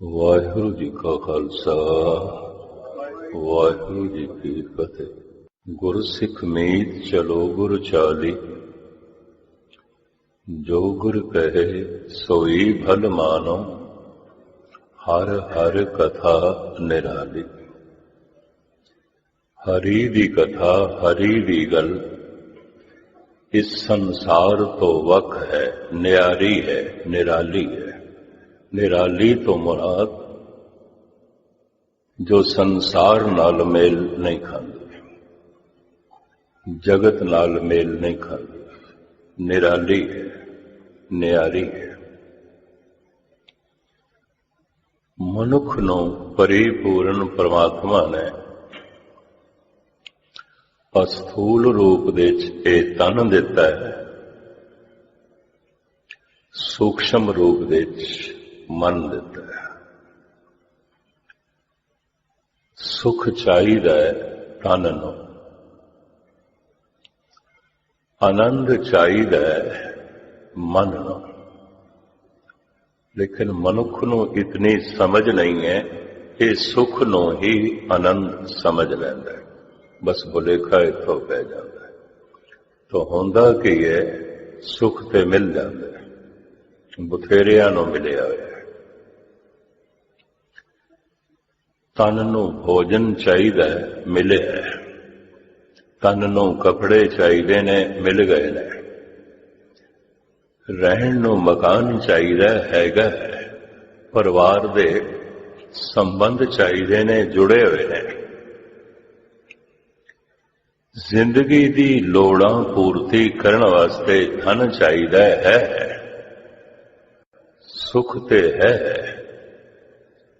ਵਾਹਿਗੁਰੂ ਜੀ ਕਾ ਖਾਲਸਾ ਵਾਹਿਗੁਰੂ ਜੀ ਕੀ ਫਤਿਹ। ਗੁਰ ਸਿੱਖ ਮੀਤ ਚਲੋ ਗੁਰ ਚਾਲੀ, ਜੋ ਗੁਰ ਕਹੇ ਸੋਈ ਭਲ ਮਾਨੋ, ਹਰ ਹਰ ਕਥਾ ਨਿਰਾਲੀ। ਹਰੀ ਦੀ ਕਥਾ, ਹਰੀ ਦੀ ਗੱਲ ਇਸ ਸੰਸਾਰ ਤੋਂ ਵੱਖ ਹੈ, ਨਿਆਰੀ ਹੈ, ਨਿਰਾਲੀ ਹੈ। ਨਿਰਾਲੀ ਤੋਂ ਮੁਰਾਦ ਜੋ ਸੰਸਾਰ ਨਾਲ ਮੇਲ ਨਹੀਂ ਖਾਂਦੀ, ਜਗਤ ਨਾਲ ਮੇਲ ਨਹੀਂ ਖਾਂਦੀ, ਨਿਰਾਲੀ ਹੈ, ਨਿਆਰੀ ਹੈ। ਮਨੁੱਖ ਨੂੰ ਪਰਿਪੂਰਨ ਪਰਮਾਤਮਾ ਨੇ ਅਸਥੂਲ ਰੂਪ ਦੇ ਵਿੱਚ ਇਹ ਤਨ ਦਿੱਤਾ ਹੈ, ਸੂਖਸ਼ਮ ਰੂਪ ਦੇ ਵਿੱਚ ਮਨ ਦਿੱਤਾ ਹੈ। ਸੁਖ ਚਾਹੀਦਾ ਹੈ ਤਨ ਨੂੰ, ਆਨੰਦ ਚਾਹੀਦਾ ਹੈ ਮਨ ਨੂੰ, ਲੇਕਿਨ ਮਨੁੱਖ ਨੂੰ ਇਤਨੀ ਸਮਝ ਨਹੀਂ ਹੈ, ਇਹ ਸੁਖ ਨੂੰ ਹੀ ਆਨੰਦ ਸਮਝ ਲੈਂਦਾ ਹੈ। ਬਸ ਭੁਲੇਖਾ ਇੱਥੋਂ ਪੈ ਜਾਂਦਾ ਹੈ। ਤਾਂ ਹੁੰਦਾ ਕੀ ਹੈ, ਸੁਖ ਤੇ ਮਿਲ ਜਾਂਦਾ ਹੈ, ਬਥੇਰਿਆਂ ਨੂੰ ਮਿਲਿਆ ਹੋਇਆ ਹੈ। ਤਨ ਨੂੰ ਭੋਜਨ ਚਾਹੀਦਾ ਹੈ, ਮਿਲਿਆ ਹੈ। ਤਨ ਨੂੰ ਕੱਪੜੇ ਚਾਹੀਦੇ ਨੇ, ਮਿਲ ਗਏ ਨੇ। ਰਹਿਣ ਨੂੰ ਮਕਾਨ ਚਾਹੀਦਾ ਹੈਗਾ ਹੈ। ਪਰਿਵਾਰ ਦੇ ਸੰਬੰਧ ਚਾਹੀਦੇ ਨੇ, ਜੁੜੇ ਹੋਏ ਨੇ। ਜ਼ਿੰਦਗੀ ਦੀ ਲੋੜਾਂ ਪੂਰਤੀ ਕਰਨ ਵਾਸਤੇ ਧਨ ਚਾਹੀਦਾ ਹੈ। ਸੁਖ ਤੇ ਹੈ,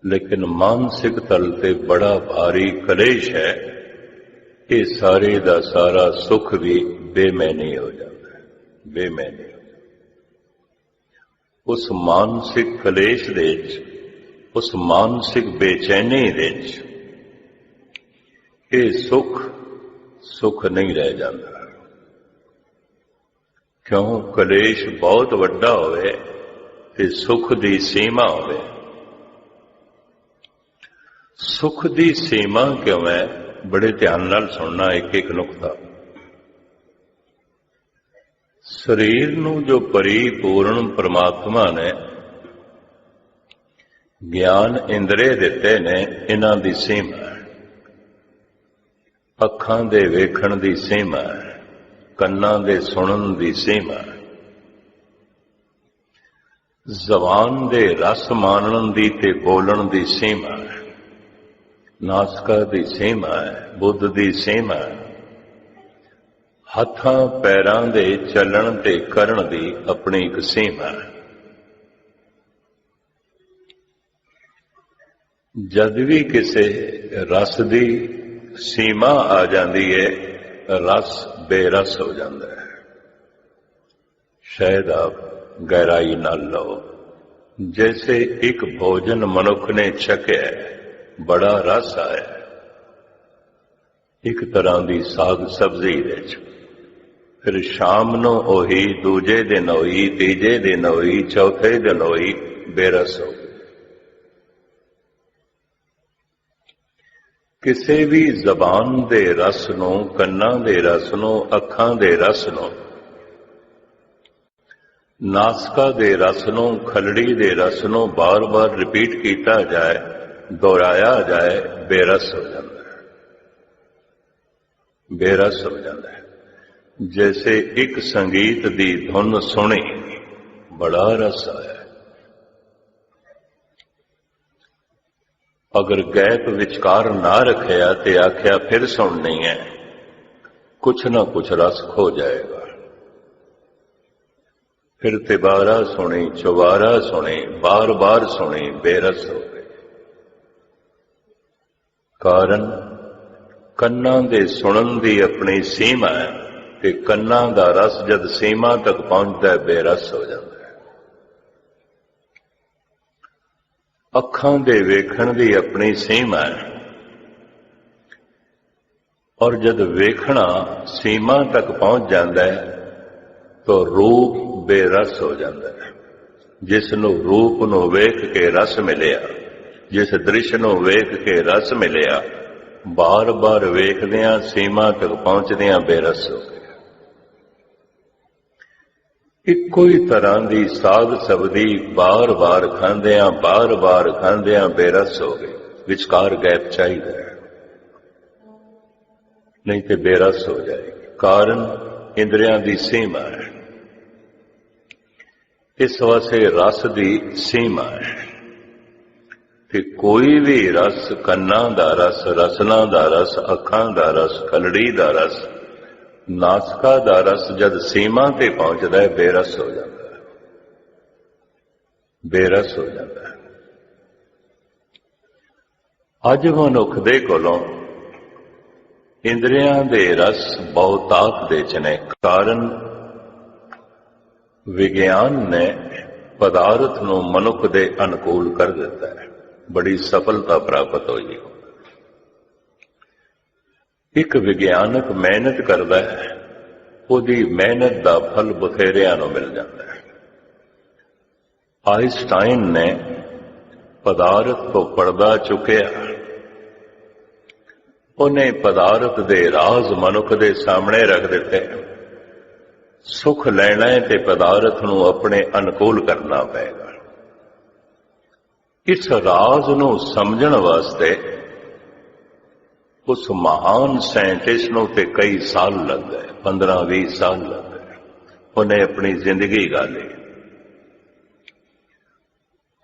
ਲੇਕਿਨ ਮਾਨਸਿਕ ਤਲ ਤੇ ਬੜਾ ਭਾਰੀ ਕਲੇਸ਼ ਹੈ। ਇਹ ਸਾਰੇ ਦਾ ਸਾਰਾ ਸੁਖ ਵੀ ਬੇਮੈਨੀ ਹੋ ਜਾਂਦਾ ਹੈ, ਬੇਮੈਨੀ ਹੋ ਜਾਂਦਾ। ਉਸ ਮਾਨਸਿਕ ਕਲੇਸ਼ ਦੇ ਵਿੱਚ, ਉਸ ਮਾਨਸਿਕ ਬੇਚੈਨੀ ਦੇ ਵਿੱਚ ਇਹ ਸੁਖ ਨਹੀਂ ਰਹਿ ਜਾਂਦਾ। ਕਿਉਂ? ਕਲੇਸ਼ ਬਹੁਤ ਵੱਡਾ ਹੋਵੇ ਤੇ ਸੁਖ ਦੀ ਸੀਮਾ ਹੋਵੇ। ਸੁਖ ਦੀ ਸੀਮਾ ਕਿਉਂ ਹੈ? ਬੜੇ ਧਿਆਨ ਨਾਲ ਸੁਣਨਾ ਇੱਕ ਇੱਕ ਨੁਕਤਾ। ਸਰੀਰ ਨੂੰ ਜੋ ਪਰਿਪੂਰਨ ਪਰਮਾਤਮਾ ਨੇ ਗਿਆਨ ਇੰਦਰੇ ਦਿੱਤੇ ਨੇ, ਇਹਨਾਂ ਦੀ ਸੀਮਾ ਹੈ। ਅੱਖਾਂ ਦੇ ਵੇਖਣ ਦੀ ਸੀਮਾ ਹੈ, ਕੰਨਾਂ ਦੇ ਸੁਣਨ ਦੀ ਸੀਮਾ ਹੈ, ਜ਼ਬਾਨ ਦੇ ਰਸ ਮਾਣਨ ਦੀ ਤੇ ਬੋਲਣ ਦੀ ਸੀਮਾ ਹੈ, ਨਾਸਕਾ ਦੀ ਸੀਮਾ ਹੈ, ਬੁੱਧ ਦੀ ਸੀਮਾ ਹੈ, ਹੱਥਾਂ ਪੈਰਾਂ ਦੇ ਚੱਲਣ ਤੇ ਕਰਨ ਦੀ ਆਪਣੀ ਇੱਕ ਸੀਮਾ ਹੈ। ਜਦ ਵੀ ਕਿਸੇ ਰਸ ਦੀ ਸੀਮਾ ਆ ਜਾਂਦੀ ਹੈ, ਰਸ ਬੇਰਸ ਹੋ ਜਾਂਦਾ ਹੈ। ਸ਼ਾਇਦ ਆਪ ਗਹਿਰਾਈ ਨਾਲ ਲਓ। ਜੈਸੇ ਇੱਕ ਭੋਜਨ ਮਨੁੱਖ ਨੇ ਛਕਿਆ, ਬੜਾ ਰਸ ਆਇਆ, ਇੱਕ ਤਰ੍ਹਾਂ ਦੀ ਸਾਗ ਸਬਜ਼ੀ ਵਿੱਚ, ਫਿਰ ਸ਼ਾਮ ਨੂੰ ਉਹੀ, ਦੂਜੇ ਦਿਨ ਹੋਈ, ਤੀਜੇ ਦਿਨ ਹੋਈ, ਚੌਥੇ ਦਿਨ ਹੋਈ, ਬੇਰਸ ਹੋ ਗਈ। ਕਿਸੇ ਵੀ ਜ਼ਬਾਨ ਦੇ ਰਸ ਨੂੰ, ਕੰਨਾਂ ਦੇ ਰਸ ਨੂੰ, ਅੱਖਾਂ ਦੇ ਰਸ ਨੂੰ, ਨਾਸਕਾ ਦੇ ਰਸ ਨੂੰ, ਖਲੜੀ ਦੇ ਰਸ ਨੂੰ ਬਾਰ-ਬਾਰ ਰਿਪੀਟ ਕੀਤਾ ਜਾਏ, ਦੁਹਰਾਇਆ ਜਾਏ, ਬੇਰਸ ਹੋ ਜਾਂਦਾ ਹੈ, ਬੇਰਸ ਹੋ ਜਾਂਦਾ ਹੈ। ਜੈਸੇ ਇੱਕ ਸੰਗੀਤ ਦੀ ਧੁਨ ਸੁਣੀ, ਬੜਾ ਰਸ ਆਇਆ, ਅਗਰ ਗੈਪ ਵਿਚਕਾਰ ਨਾ ਰੱਖਿਆ ਤੇ ਆਖਿਆ ਫਿਰ ਸੁਣਨੀ ਹੈ, ਕੁਛ ਨਾ ਕੁਛ ਰਸ ਖੋ ਜਾਏਗਾ। ਫਿਰ ਤਿਬਾਰਾ ਸੁਣੀ, ਚੁਬਾਰਾ ਸੁਣੀ, ਬਾਰ-ਬਾਰ ਸੁਣੀ, ਬੇਰਸ ਹੋ ਗਈ। ਕਾਰਨ ਕੰਨਾਂ ਦੇ ਸੁਣਨ ਦੀ ਆਪਣੀ ਸੀਮਾ ਹੈ, ਤੇ ਕੰਨਾਂ ਦਾ ਰਸ ਜਦ ਸੀਮਾ ਤੱਕ ਪਹੁੰਚਦਾ ਹੈ, ਬੇਰਸ ਹੋ ਜਾਂਦਾ ਹੈ। ਅੱਖਾਂ ਦੇ ਵੇਖਣ ਦੀ ਆਪਣੀ ਸੀਮਾ ਹੈ, ਔਰ ਜਦ ਵੇਖਣਾ ਸੀਮਾ ਤੱਕ ਪਹੁੰਚ ਜਾਂਦਾ ਹੈ, ਤਾਂ ਰੂਪ ਬੇਰਸ ਹੋ ਜਾਂਦਾ ਹੈ। ਜਿਸ ਨੂੰ ਰੂਪ ਨੂੰ ਵੇਖ ਕੇ ਰਸ ਮਿਲਿਆ, जिस दृश्य नूं वेख के रस मिलिया, बार बार वेखदियां सीमा तक पहुंचदियां बेरस हो गए। इक्को ही तरह की साध सबदी बार बार खांदियां बेरस हो गए। विचकार गैप चाहिए, नहीं तो बेरस हो जाएगी। कारण इंद्रियां की सीमा है। इस वास्ते रस की सीमा है कि कोई भी रस, कन्ना दा रस, रसना दा रस, अखां दा रस, खलड़ी दा रस, नासका दा रस जद सीमा ते पहुंचता है बेरस हो जाता है, बेरस हो जाता है। अज मनुख दे कोलों इंद्रियां दे रस बहुतात दे च ने। कारण विज्ञान ने पदार्थ नूं मनुख दे अनुकूल कर दिता है। बड़ी सफलता प्राप्त हुई। एक विज्ञानक मेहनत करता है, उसकी मेहनत का फल बथेरिया नूं मिल जाता है। आइंस्टाइन ने पदार्थ तो पर्दा चुकया, उन्हें पदार्थ दे राज मनुख दे सामने रख दिते। सुख लेना है ते पदार्थ नूं अपने अनुकूल करना पेगा। इस राज नूं समझण वास्ते उस महान साइंटिस्ट नूं ते कई साल लग गए, 15-20 साल लग गए। उन्हें अपनी जिंदगी गाली।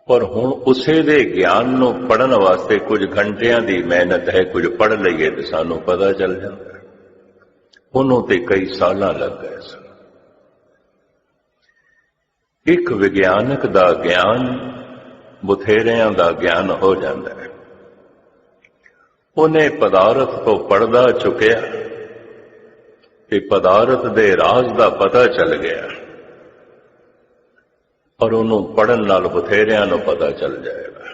पर हुण उसे दे ज्ञान नूं पढ़न वास्ते कुछ घंटियां दी मेहनत है। कुछ पढ़ लईए तो सानूं पता चल जाता है। उन्हों ते कई साल लग गए सन। एक विज्ञानक दा ज्ञान बथेरियां दा ज्ञान हो जाता है। उन्हें पदार्थ तो पर्दा चुकया कि पदार्थ दे राज दा पता चल गया, और उन्होंने पढ़न नाल बथेरियां नूं पता चल जाएगा।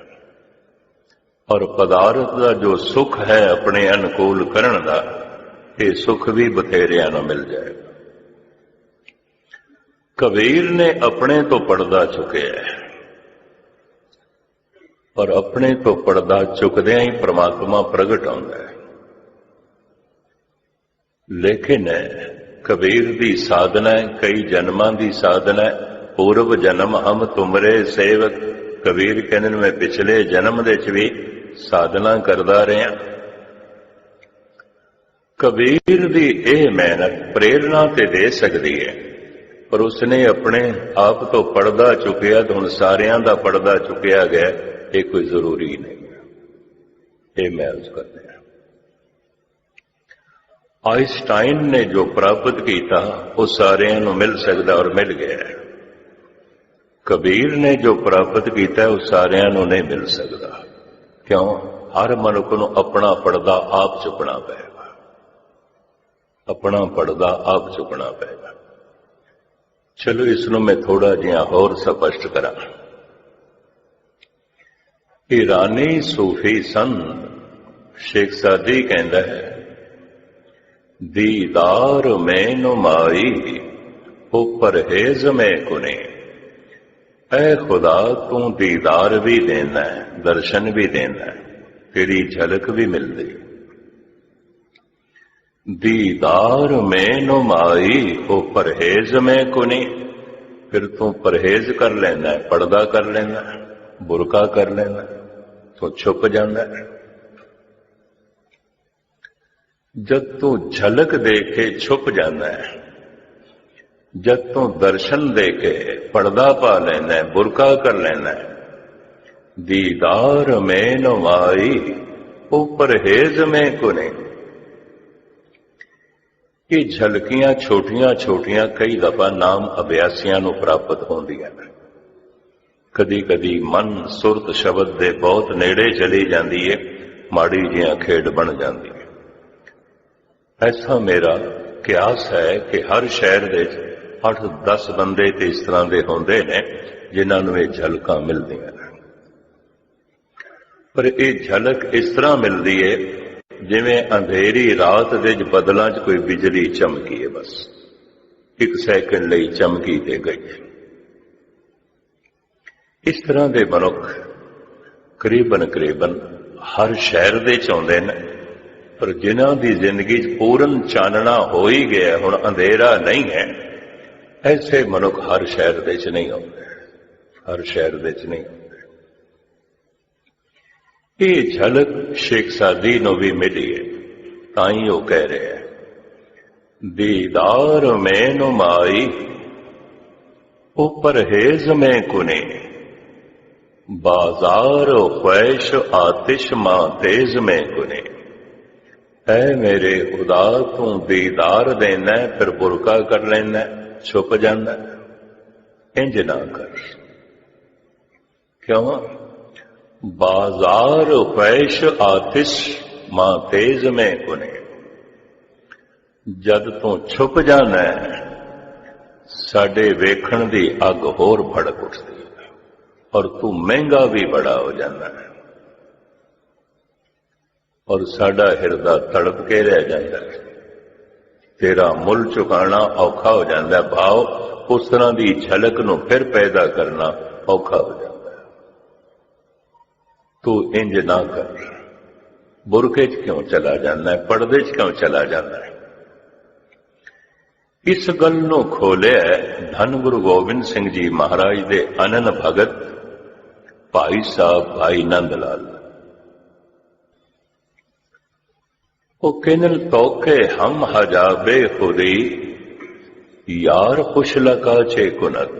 और पदार्थ दा जो सुख है अपने अनुकूल करन दा, ये सुख भी बथेरियां नूं मिल जाएगा। कबीर ने अपने तो पर्दा चुकया है, और अपने तो पर्दा चुकदियां ही परमात्मा प्रगट होता है। लेकिन कबीर की साधना कई जन्मां की साधना। पूर्व जन्म हम तुमरे सेवक। कबीर कहने मैं पिछले जन्म दे भी साधना करदा रहा। कबीर की यह मेहनत प्रेरणा ते दे सकती है, पर उसने अपने आप तो पर्दा चुकया तो हुण सारियां दा पर्दा चुकया गया। ये कोई जरूरी नहीं है। ये मैं अर्ज करते हैं, आइंस्टाइन ने जो प्राप्त किया वो सारियां नूं मिल सकता और मिल गया है। कबीर ने जो प्राप्त किया वो सारियां नूं नहीं मिल सकता। क्यों? हर मनुख नूं अपना पर्दा आप चुकना पेगा। अपना पर्दा आप चुकना पेगा। चलो इसनूं मैं थोड़ा जिहा होर स्पष्ट करा। ईरानी सूफी संत शेख सादी कहता है, दीदार में नुमाई हो परहेज में कुने। ऐ खुदा तू दीदार भी देना है, दर्शन भी देना है, तेरी झलक भी मिलती। दीदार में नुमाई हो परहेज में कुने। फिर तू परहेज कर लेना है, पर्दा कर लेना है, बुरका कर लेना है, तो छुप जाना है। जब तू झलक देके छुप जाना है, जब तू दर्शन देके पर्दा पा लेना है, बुरका कर लेना है। दीदार में नुमाई वो परहेज में कुने। ये झलकियां छोटियां छोटियां कई दफा नाम अभ्यासियां नूं प्राप्त होंदियां ने। कदी कदी मन सुरत शब्द दे बहुत नेड़े चली जाती है, माड़ी जिहां खेड बन जाती है। ऐसा मेरा क्यास है कि हर शहर दे 8-10 बंदे ते इस तरह के होंदे ने जिन्हां नूं ये झलकां मिलदियां ने। पर यह झलक इस तरह मिलती है जिवें अंधेरी रात दे बदलां च कोई बिजली चमकी है। बस एक सैकंड लई चमकी ते गई। इस तरह के मनुख करीबन करीबन हर शहर दे च आउंदे ने, पर जिन्हां दी जिंदगी च पूर्ण चानना हो ही गया, हुण अंधेरा नहीं है, ऐसे मनुख हर शहर दे च नहीं आउंदे, हर शहर दे च नहीं आउंदे। ये झलक शेख सादी नूं भी मिली है, ताई वो कह रहे हैं, दीदार में नुमाई ओ परहेज में कुने, बाजार ख्वैश आतिश मां तेज में कुने। ऐ मेरे खुदा तू दीदार देना फिर बुरका कर लेना, छुप जाना, इंज ना कर। क्यों? बाजार ख्वैश आतिश मां तेज में कुने, जद तू छुप जाना साडे वेखण दी अग होर भड़क उठदी है, और तू महंगा भी बड़ा हो जाना है, और साडा हिरदा तड़प के रह जाता है, तेरा मुल चुकाना औखा हो जाता है, भाव उस तरह की झलक नूं फिर पैदा करना औखा हो जाता है। तू इंज ना कर, बुरके च क्यों चला जाना है, पर्दे च क्यों चला जाना है। इस गल नूं खोलिया धन गुरु गोबिंद सिंह जी महाराज दे अनन भगत भाई साहब भाई नंद लाल। वो किनल तौके हम हजाबे खुदी, यार खुश लका छे कुनत।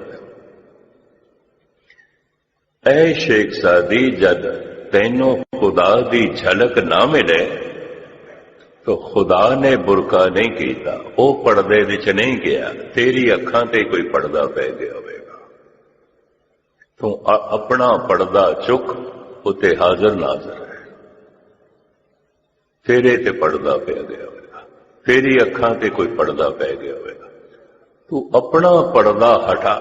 ऐ शेख सादी, जद तैनों खुदा दी झलक ना मिले तो खुदा ने बुरका नहीं किया, वो पर्दे विच नहीं गया, तेरी अखां ते कोई पर्दा पै गया होगा। तू अपना पर्दा चुक, उते हाजिर नाजर है, तेरे ते पर्दा पै गया होगा, तेरी अखां ते कोई पर्दा पै गया होगा। तू अपना पर्दा हटा।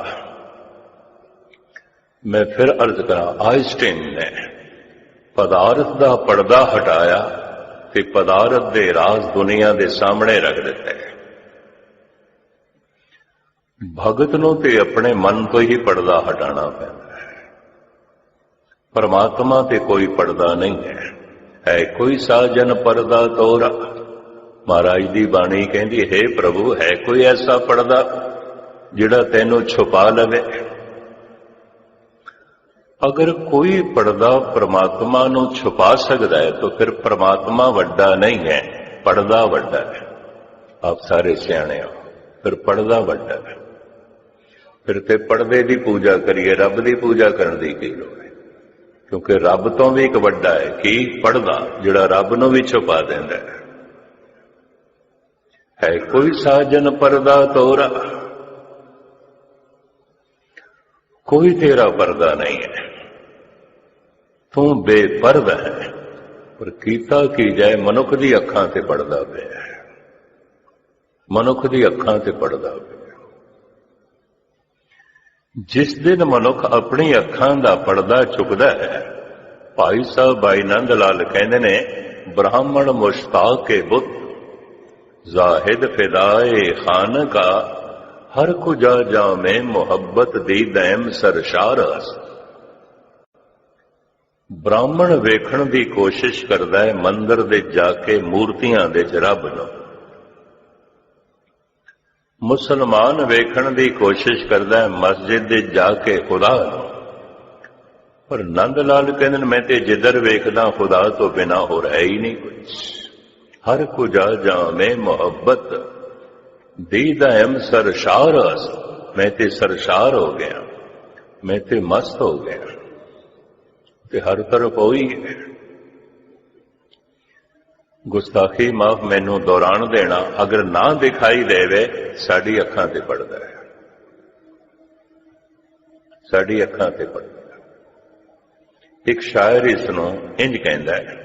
मैं फिर अर्ज करा, आइंस्टीन ने पदार्थ दा पर्दा हटाया ते पदार्थ दे राज दुनिया दे सामने रख दिते। भगत नूं ते अपने मन तो ही पर्दा हटाना पैंदा है, परमात्मा ते कोई पर्दा नहीं है कोई साजन पर्दा तोरा। महाराज दी बाणी कहती, हे प्रभु, है कोई ऐसा पर्दा जिहड़ा तैनूं छुपा लवे। अगर कोई पर्दा परमात्मा नूं छुपा सकता है तो फिर परमात्मा वड्डा नहीं है, पर्दा वड्डा है। आप सारे सियाणे हो, फिर पर्दा वड्डा है। फिर ते पर्दे की पूजा करिए, रब की पूजा करने की की लोड़ है, क्योंकि रब तो भी एक वड्डा है कि पर्दा जिहड़ा रब नूं भी छुपा देंदा है कोई साजन पर्दा तोरा। कोई तेरा पर्दा नहीं है, तू बेपर्द है, पर कीता की जाए मनुख दी अखां ते पर्दा पिया है, मनुख दी अखां ते पर्दा पिया। जिस दिन मनुख अपनी अखां दा पर्दा चुकदा है, भाई साहब भाई नंद लाल कहंदे ने, ब्राह्मण मुश्ताक के बुत, जाहिद फिदाए खान का, हर कुजा जामे मोहब्बत दी दैम सरशार। ब्राह्मण वेखण दी कोशिश करदा है मंदिर दे जाके मूर्तियां दे रब नूं, मुसलमान वेखण दी कोशिश करदा है मस्जिद दे जाके खुदा नूं। पर नंद लाल कहंदे, मैं ते जिधर वेखदा खुदा तो बिना हो रहा ही नहीं कुछ। हर कुजा जामे मोहब्बत दीदायम सरशार, मैं ते सरशार हो गया, मैं ते मस्त हो गया, ते हर तरफ हो ही है। गुस्ताखी माफ मैनू दौरान देना, अगर ना दिखाई देवे साड़ी अखां ते पड़दा है, साड़ी अखां ते पड़दा है। एक शायर इसनों इंज कहंदा है,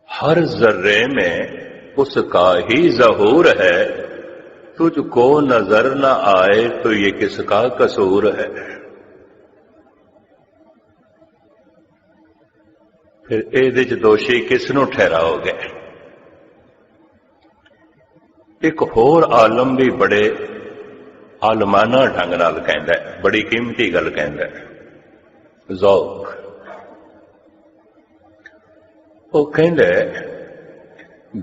हर जर्रे में उसका ही ज़हूर है, तुझको नजर न आए तो ये किसका कसूर है। फिर इहदे च दोषी किसनों ठहराओगे। एक होर आलम भी बड़े आलमाना ढंग नाल कहंदा है, बड़ी कीमती गल कहंदा है, ਜ਼ੌਕ। वो कहते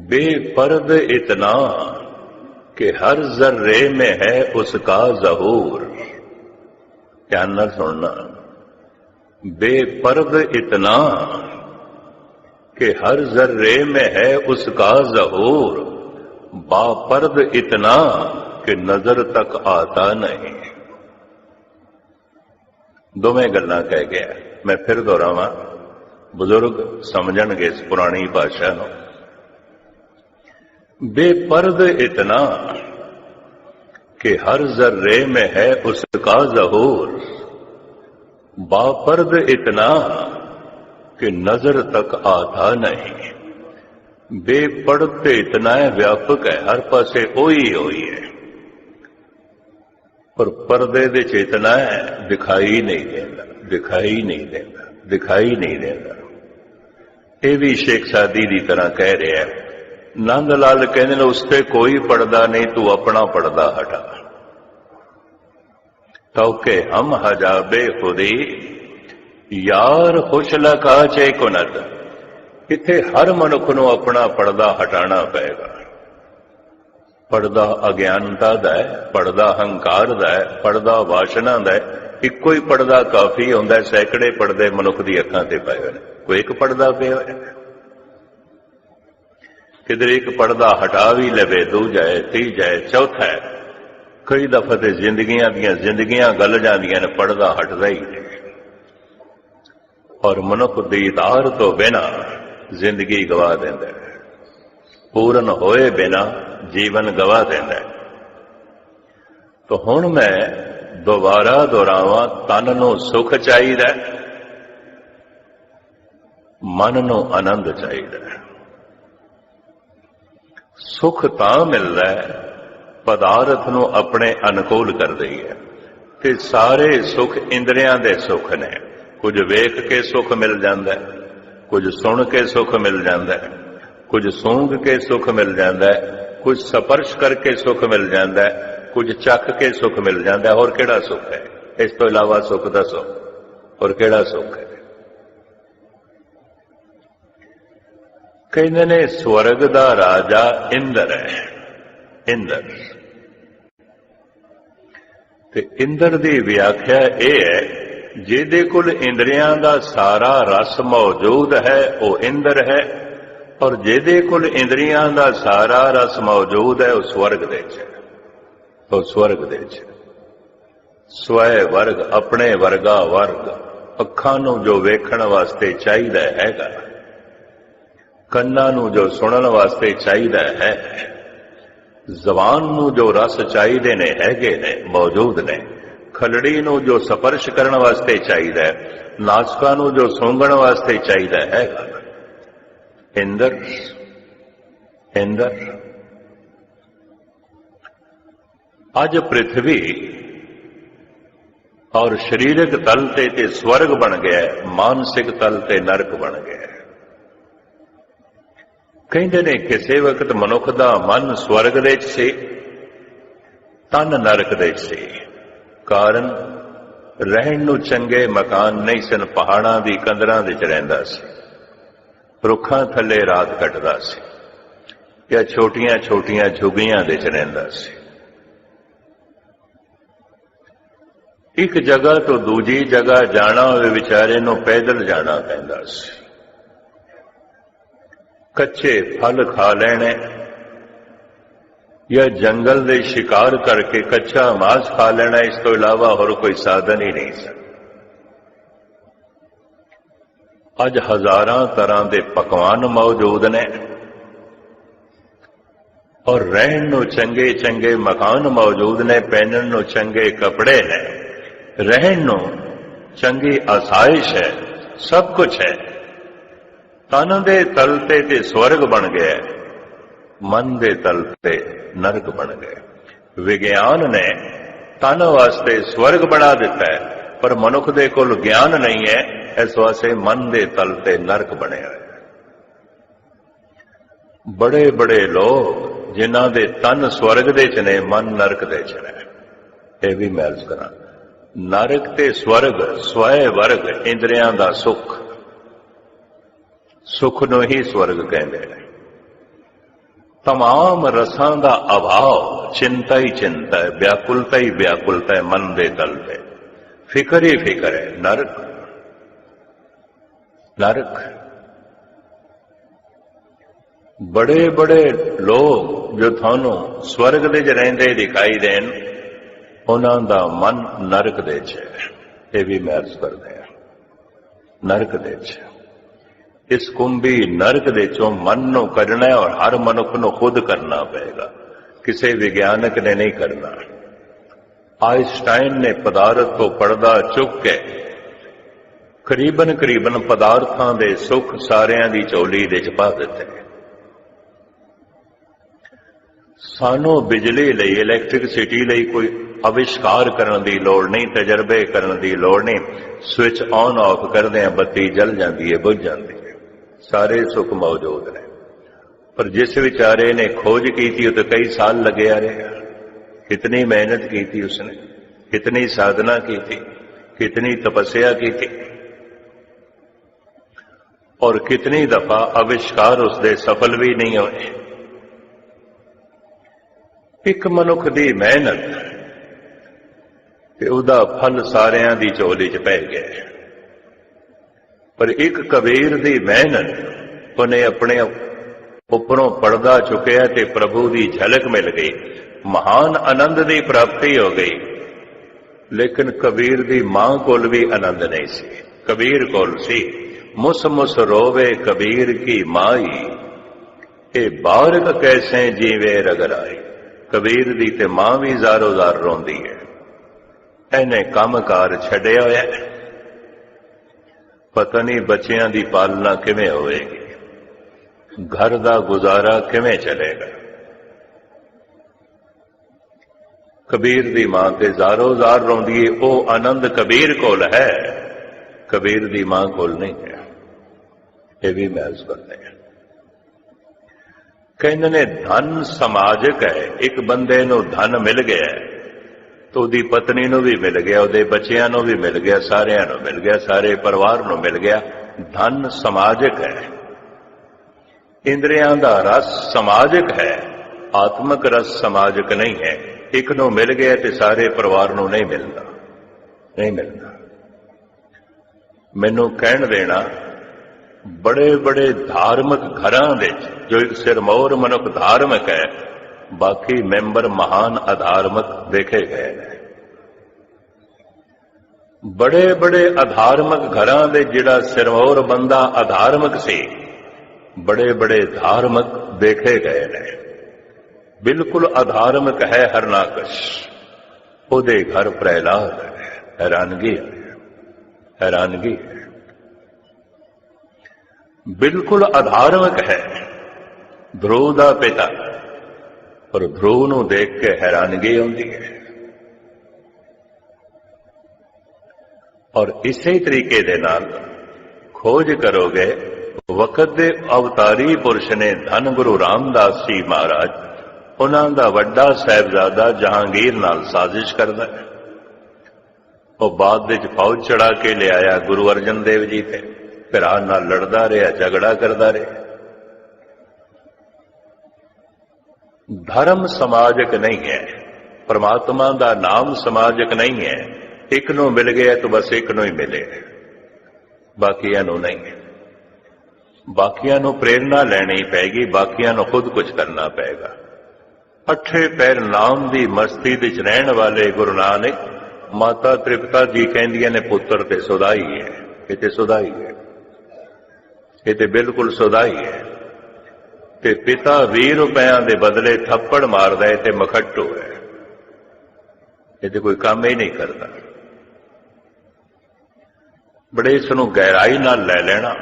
बेपर्द इतना कि हर जर्रे में है उसका ज़हूर। ध्यान न सुनना। बेपर्द इतना कि हर जर्रे में है उसका ज़हूर, बापर्द इतना कि नजर तक आता नहीं। दोवें गल्लां कह गया। मैं फिर दोहरावां, बुजुर्ग समझणगे इस पुरानी भाषा नूं। बेपर्द इतना कि हर जर्रे में है उसका ज़हूर, बापर्द इतना कि नजर तक आता नहीं। बेपर्द ते इतना है, व्यापक है, हर पासे ओही होई है, पर पर्दे दे च इतना है दिखाई नहीं देता, दिखाई नहीं देता, दिखाई नहीं देता। ये भी शेख सादी की तरह कह रहे हैं। नंद लाल कहते उस पर कोई पर्दा नहीं, तू अपना पर्दा हटा। तो के हम हजाबे खुदी यार खुश लका चे कुनत। इत्थे हर मनुख नूं अपना पर्दा हटाना पएगा। पर्दा अज्ञानता दा है, पर्दा हंकार दा है, पर्दा वासना दा है। इको ही पर्दा काफी हुंदा है, सैकड़े पर्दे मनुख दी अखां ते पए होए ने, कोई एक पर्दा पिया होया। किधर एक पर्दा हटा भी लवे, दूजा है, तीजा है, चौथा है। कई दफा ते जिंदगियां गल जांदियां ने, पर्दा हटदा ही नहीं। और मनुख दीदार तो बिना जिंदगी गवा देंदा है, पूर्ण होए बिना जीवन गवा देंदा है। तो हुण मैं दोबारा दोहरावां, तन नूं सुख चाहीदा, मन नूं आनंद चाहीदा। सुख तां मिलदा है पदार्थ नूं अपने अनुकूल कर दईए। ते सारे सुख इंद्रियां दे सुख ने। कुछ वेख के सुख मिल जांदा है, कुछ सुन के सुख मिल जांदा है, कुछ सूंघ के सुख मिल जांदा है, कुछ स्पर्श करके सुख मिल जांदा है, कुछ चख के सुख मिल जाता है। और केड़ा सुख है इस तो इलावा? सुख दसो, और केड़ा सुख है? कहते ने स्वर्ग दा राजा इंद्र है। इंद्र ते इंद्र दी व्याख्या यह है, जिहदे कोल इंद्रियां दा सारा रस मौजूद है वो इंद्र है, और जिहदे कोल इंद्रियां दा सारा रस मौजूद है वो स्वर्ग दे च है। तो स्वर्ग दे च स्वय वर्ग, अपने वर्गा वर्ग, अखां नूं जो वेखण वास्ते चाहिदा हैगा, ਕੰਨਾਂ ਨੂੰ जो सुनन वास्ते चाहिदा है, ਜ਼ਬਾਨ ਨੂੰ जो रस चाहिदे ने हैगे ने मौजूद ने, खलड़ी ਨੂੰ जो स्पर्श करन वास्ते चाहिदा है, नासकां ਨੂੰ जो सूंघण वास्ते चाहिदा हैगा। इंद्र इंद्र अज पृथ्वी और शरीरक तल ते स्वर्ग बन गया, मानसिक तल ते नरक बन गया। कहते ने किसी वक्त मनुख दा मन स्वर्ग दे च सी, तन नरक दे च सी। कारण रहन नूं चंगे मकान नहीं सन, पहाड़ां दी कंदरां दे च रहिंदा सी, रुखां थल्ले रात कटदा सी, या छोटियां छोटियां झुग्गियां दे च रहिंदा सी। एक जगह तो दूजी जगह जाना होवे विचारे नूं पैदल जाना पैंदा सी। कच्चे फल खा लेने या जंगल दे शिकार करके कच्चा मांस खा लेना, इस तो इलावा और कोई साधन ही नहीं सन। अज हजारां तरह के पकवान मौजूद ने, और रहन नूं चंगे चंगे मकान मौजूद ने, पहनन नूं चंगे कपड़े ने, रहन नूं चंगी आसाइश है, सब कुछ है। तन दे तल ते स्वर्ग बन गया, मन दे तल ते नरक बन गया। विज्ञान ने तन वास्ते स्वर्ग बना दिता है, पर मनुख दे कोल ज्ञान नहीं है, इस वास्ते मन दे तल ते नरक बने हुए। बड़े बड़े लोग जिन्हां दे तन स्वर्ग दे च ने, मन नरक दे च ने। यह भी मैं अर्ज करा, नरक ते स्वर्ग स्वय वर्ग इंद्रियां दा सुख, सुख नूं ही स्वर्ग कहंदे ने। तमाम रसां दा अभाव, चिंता ही चिंता है, व्याकुलता ही व्याकुलता है मन दे तल पे, फिक्र ही फिक्र है, नरक नरक। बड़े बड़े लोग जो थानू स्वर्ग दे च रहिंदे दिखाई देन, उन्हां दा मन नरक दे च है। ये भी मैं अर्ज करदे हां, नरक दे च। इस कुंभी नरक दे चों मन नूं कढना है, और हर मनुख नूं खुद करना पएगा, किसी विज्ञानक ने नहीं करना। आइंस्टाइन ने पदार्थ को पर्दा चुक के करीबन करीबन पदार्थां दे सुख सारियां दी झोली दे च पा दित्ते। सानू बिजली लई, इलैक्ट्रिसिटी लई कोई आविष्कार करने की लोड़ नहीं, तजर्बे करने की लोड़ नहीं। स्विच ऑन ऑफ करदे हां, बत्ती जल जाती है, बुझ जाती है, सारे सुख मौजूद ने। पर जिस बेचारे ने खोज की थी, तो कई साल लगे आ रहे। कितनी मेहनत की थी उसने, कितनी साधना की थी, कितनी तपस्या की थी, और कितनी दफा आविष्कार उसके सफल भी नहीं हुए। एक मनुख की मेहनत ते उहदा फल सारियां दी झोली च पै गया। पर एक कबीर की मेहनत, उन्हें अपने उपरों पर्दा चुकया ते प्रभु की झलक मिल गई, महान आनंद की प्राप्ति हो गई। लेकिन कबीर की मां कोल भी आनंद नहीं सी, कबीर कोल सी। मुस मुस रोवे कबीर की माई, ए बारक कैसे जीवे रगराई। कबीर दी ते मां भी ज़ारो ज़ार रोंदी है, इन्हें काम कार छड्या होया, पता नहीं बच्चियां दी पालना किवें होएगी, घर दा गुजारा किवें चलेगा। कबीर दी मां ते ज़ारो ज़ार रोंदी है, वो आनंद कबीर कोल है, कबीर दी मां कोल नहीं है। ये भी महसूस करते हैं। कहते ने धन समाजिक है। एक बंदे नूं धन मिल गया तो उहदी पत्नी नूं भी मिल गया, उहदे बच्चियां नूं भी मिल गया, सारियां नूं मिल गया, सारे परिवार नूं मिल गया। धन समाजिक है। इंद्रियां दा रस समाजिक है, आत्मक रस समाजिक नहीं है। एक नूं मिल गया तो सारे परिवार नूं नहीं मिलता, नहीं मिलता। मैनूं कहण देना, बड़े बड़े धार्मिक घरां दे जो एक सिरमौर मनुख धार्मिक है, बाकी मैंबर महान अधार्मिक देखे गए हैं। बड़े बड़े अधार्मिक घरां दे जिहड़ा सिरमौर बंदा अधार्मिक सी, बड़े बड़े धार्मिक देखे गए हैं। बिल्कुल अधार्मिक है हरनाकश, उहदे घर प्रहलाद है। हैरानगी है, हैरानगी है। बिल्कुल अधार्मिक है ध्रुव दा पिता, और ध्रुव नूं देख के हैरानगी आउंदी है। और इसी तरीके दे नाल खोज करोगे, वक्त दे अवतारी पुरुष ने धन गुरु रामदास जी महाराज, उन्हां दा वड्डा साहिबजादा जहांगीर नाल साजिश करदा है। वो बाद विच फौज चढ़ा के ले आया गुरु अर्जन देव जी ते, भरा नाल लड़दा रहा, झगड़ा करदा रहा। धर्म समाजिक नहीं है, परमात्मा दा नाम समाजिक नहीं है। एक नूं मिल गया तो बस एक नूं ही मिले, बाकियां नूं नहीं। बाकियां नूं प्रेरणा लैनी पैगी, बाकियां नूं खुद कुछ करना पेगा। अठे पैर नाम दी मस्ती विच रहण वाले गुरु नानक, माता त्रिपता जी कहंदियां ने पुत्र ते सुधाई है। ये ते सुधाई है, ये ते बिल्कुल सुधाई है। ते पिता 20 रुपया दे बदले थप्पड़ मारदा है ते मखट्टू है। ये ते कोई काम ही नहीं करता। बड़े इसनूं गहराई नाल लै लेना।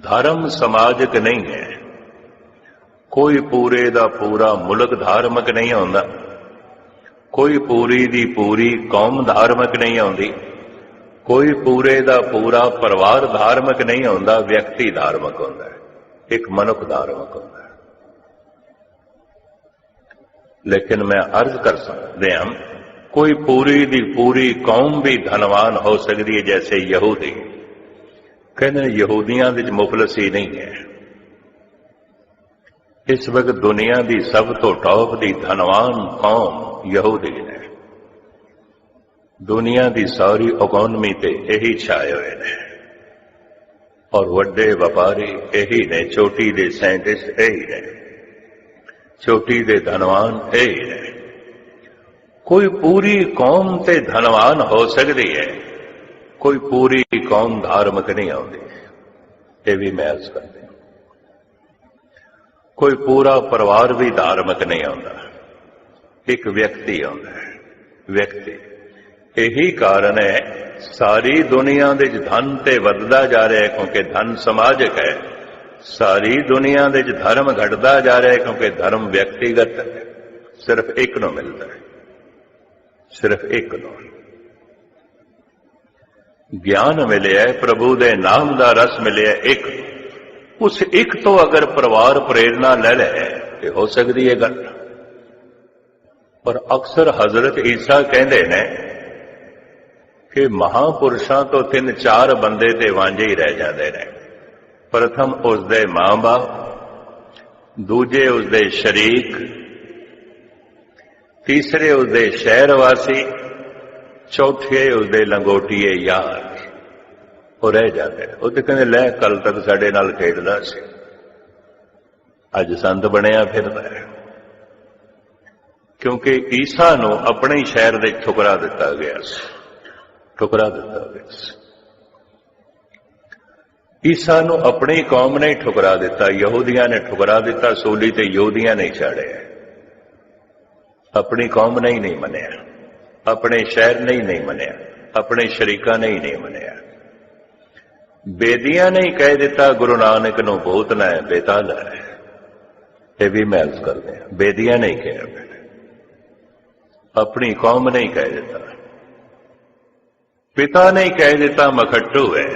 धर्म समाजिक नहीं है। कोई पूरे दा पूरा मुल्क धार्मिक नहीं होंदा, कोई पूरी दी पूरी कौम धार्मिक नहीं होंदी, कोई पूरे दा पूरा परिवार धार्मिक नहीं होंदा। व्यक्ति धार्मिक होंदा है, एक मनुख धार्मिक होंदा है। लेकिन मैं अर्ज कर सकते हैं, कोई पूरी दी पूरी कौम भी धनवान हो सकती है, जैसे यहूदी। कहते यहूदियों विच मुफलसी नहीं है। इस वक्त दुनिया की सब तो टॉप की धनवान कौम यहूदी ने। दुनिया की सारी इकोनमी ते यही छाए हुए ने और वड्डे व्यापारी यही ने, चोटी दे साइंटिस्ट यही ने, चोटी दे धनवान यही ने। कोई पूरी कौम ते धनवान हो सकती है, कोई पूरी कौम धार्मिक नहीं आती। ये भी मैं अर्ज करती हूं, कोई पूरा परिवार भी धार्मिक नहीं आता, एक व्यक्ति आता है, व्यक्ति। यही कारण है सारी दुनिया दे धन ते वधदा जा रहा है, क्योंकि धन समाजिक है। सारी दुनिया दे धर्म घटदा जा रहा है, क्योंकि धर्म व्यक्तिगत है। सिर्फ एक नूं मिलता है, सिर्फ एक नूं। ज्ञान मिले है, प्रभु दे नाम दा रस मिले है, एक। उस एक तो अगर परिवार प्रेरणा ले ले तो हो सकती है गल। पर अक्सर हजरत ईसा कहते हैं कि महापुरुषों तो 3-4 बंदे ते वांझे ही रह जाते हैं। प्रथम उसके मां बाप, दूजे उसके शरीक, तीसरे उसके शहरवासी, चौथे उसके लंगोटिए यार। वो रह जाते हैं। वो तो कहते लै कल तक साडे नाल खेडदा सी, अज संत बनया फिरदा है। क्योंकि ईसा नूं अपने ही शहर दे ठुकरा दिता गया सी, ठुकरा दिता गया सी। ईसा नूं अपनी कौम ने ठुकरा दिता, यहूदियां ने ठुकरा दिता, सूली ते यहूदियां ने चाड़िया। अपनी कौम ने ही नहीं मनिया, अपने शहर ने ही नहीं मनिया, अपने शरीका ने ही नहीं मनिया। बेदियां ने ही कह दिता गुरु नानक नूं भूत ना है, बेताल है। ये भी मैं अर्ज कर दिया, बेदियां ने ही कहा, अपनी कौम ने ही कह दिता। पिता ने ही कह दिता मखट्टू है।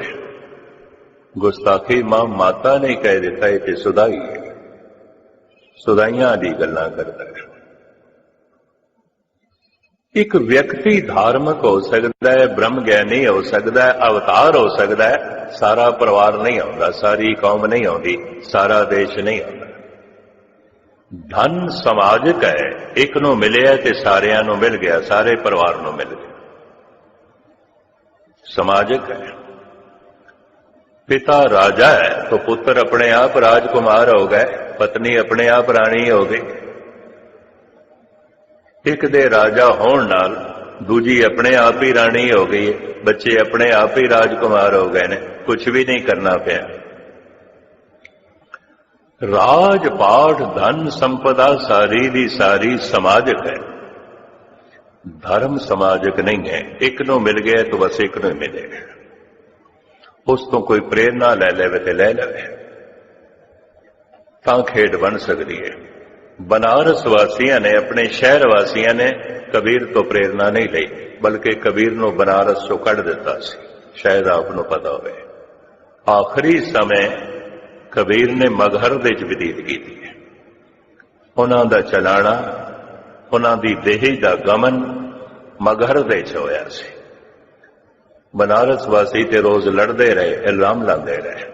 गुस्ताखी मां माता ने ही कह दिता ये सुधाई है, सुधाइयां दी गल्लां करदा है। एक व्यक्ति धार्मिक हो सकता है, ब्रह्म ज्ञानी हो सकता है, अवतार हो सकता है, सारा परिवार नहीं आता, सारी कौम नहीं आती, सारा देश नहीं आता। धन समाजिक है, एक नूं मिलिया ते सारियां नूं मिल गया, सारे परिवार नूं मिल गया। समाजिक है। पिता राजा है तो पुत्र अपने आप राजकुमार हो गए, पत्नी अपने आप राणी हो गई। एक दे राजा होण नाल दूजी अपने आप ही राणी हो गई है, बच्चे अपने आप ही राजकुमार हो गए ने, कुछ भी नहीं करना पिया। राजपाठ धन संपदा सारी दी सारी समाजिक है, धर्म समाजिक नहीं है। एक नूं मिल गया तो बस एक नूं मिलेगा, उस तो कोई प्रेरणा ले ले तो ले ले, तां खेड बन सकती है। बनारस वासियों ने, अपने शहर वासियों ने कबीर तो प्रेरणा नहीं ली, बल्कि कबीर नूं बनारस चों कढ़ दिता सी। शायद आपनूं पता होवे, आखिरी समय कबीर ने मगहर दे च व्यतीत कीती है। उन्हां दा चलाना, उन्हां दी देही दा गमन मगहर दे च होया सी। बनारस वासी ते रोज लड़ते रहे, इल्जाम लाते रहे।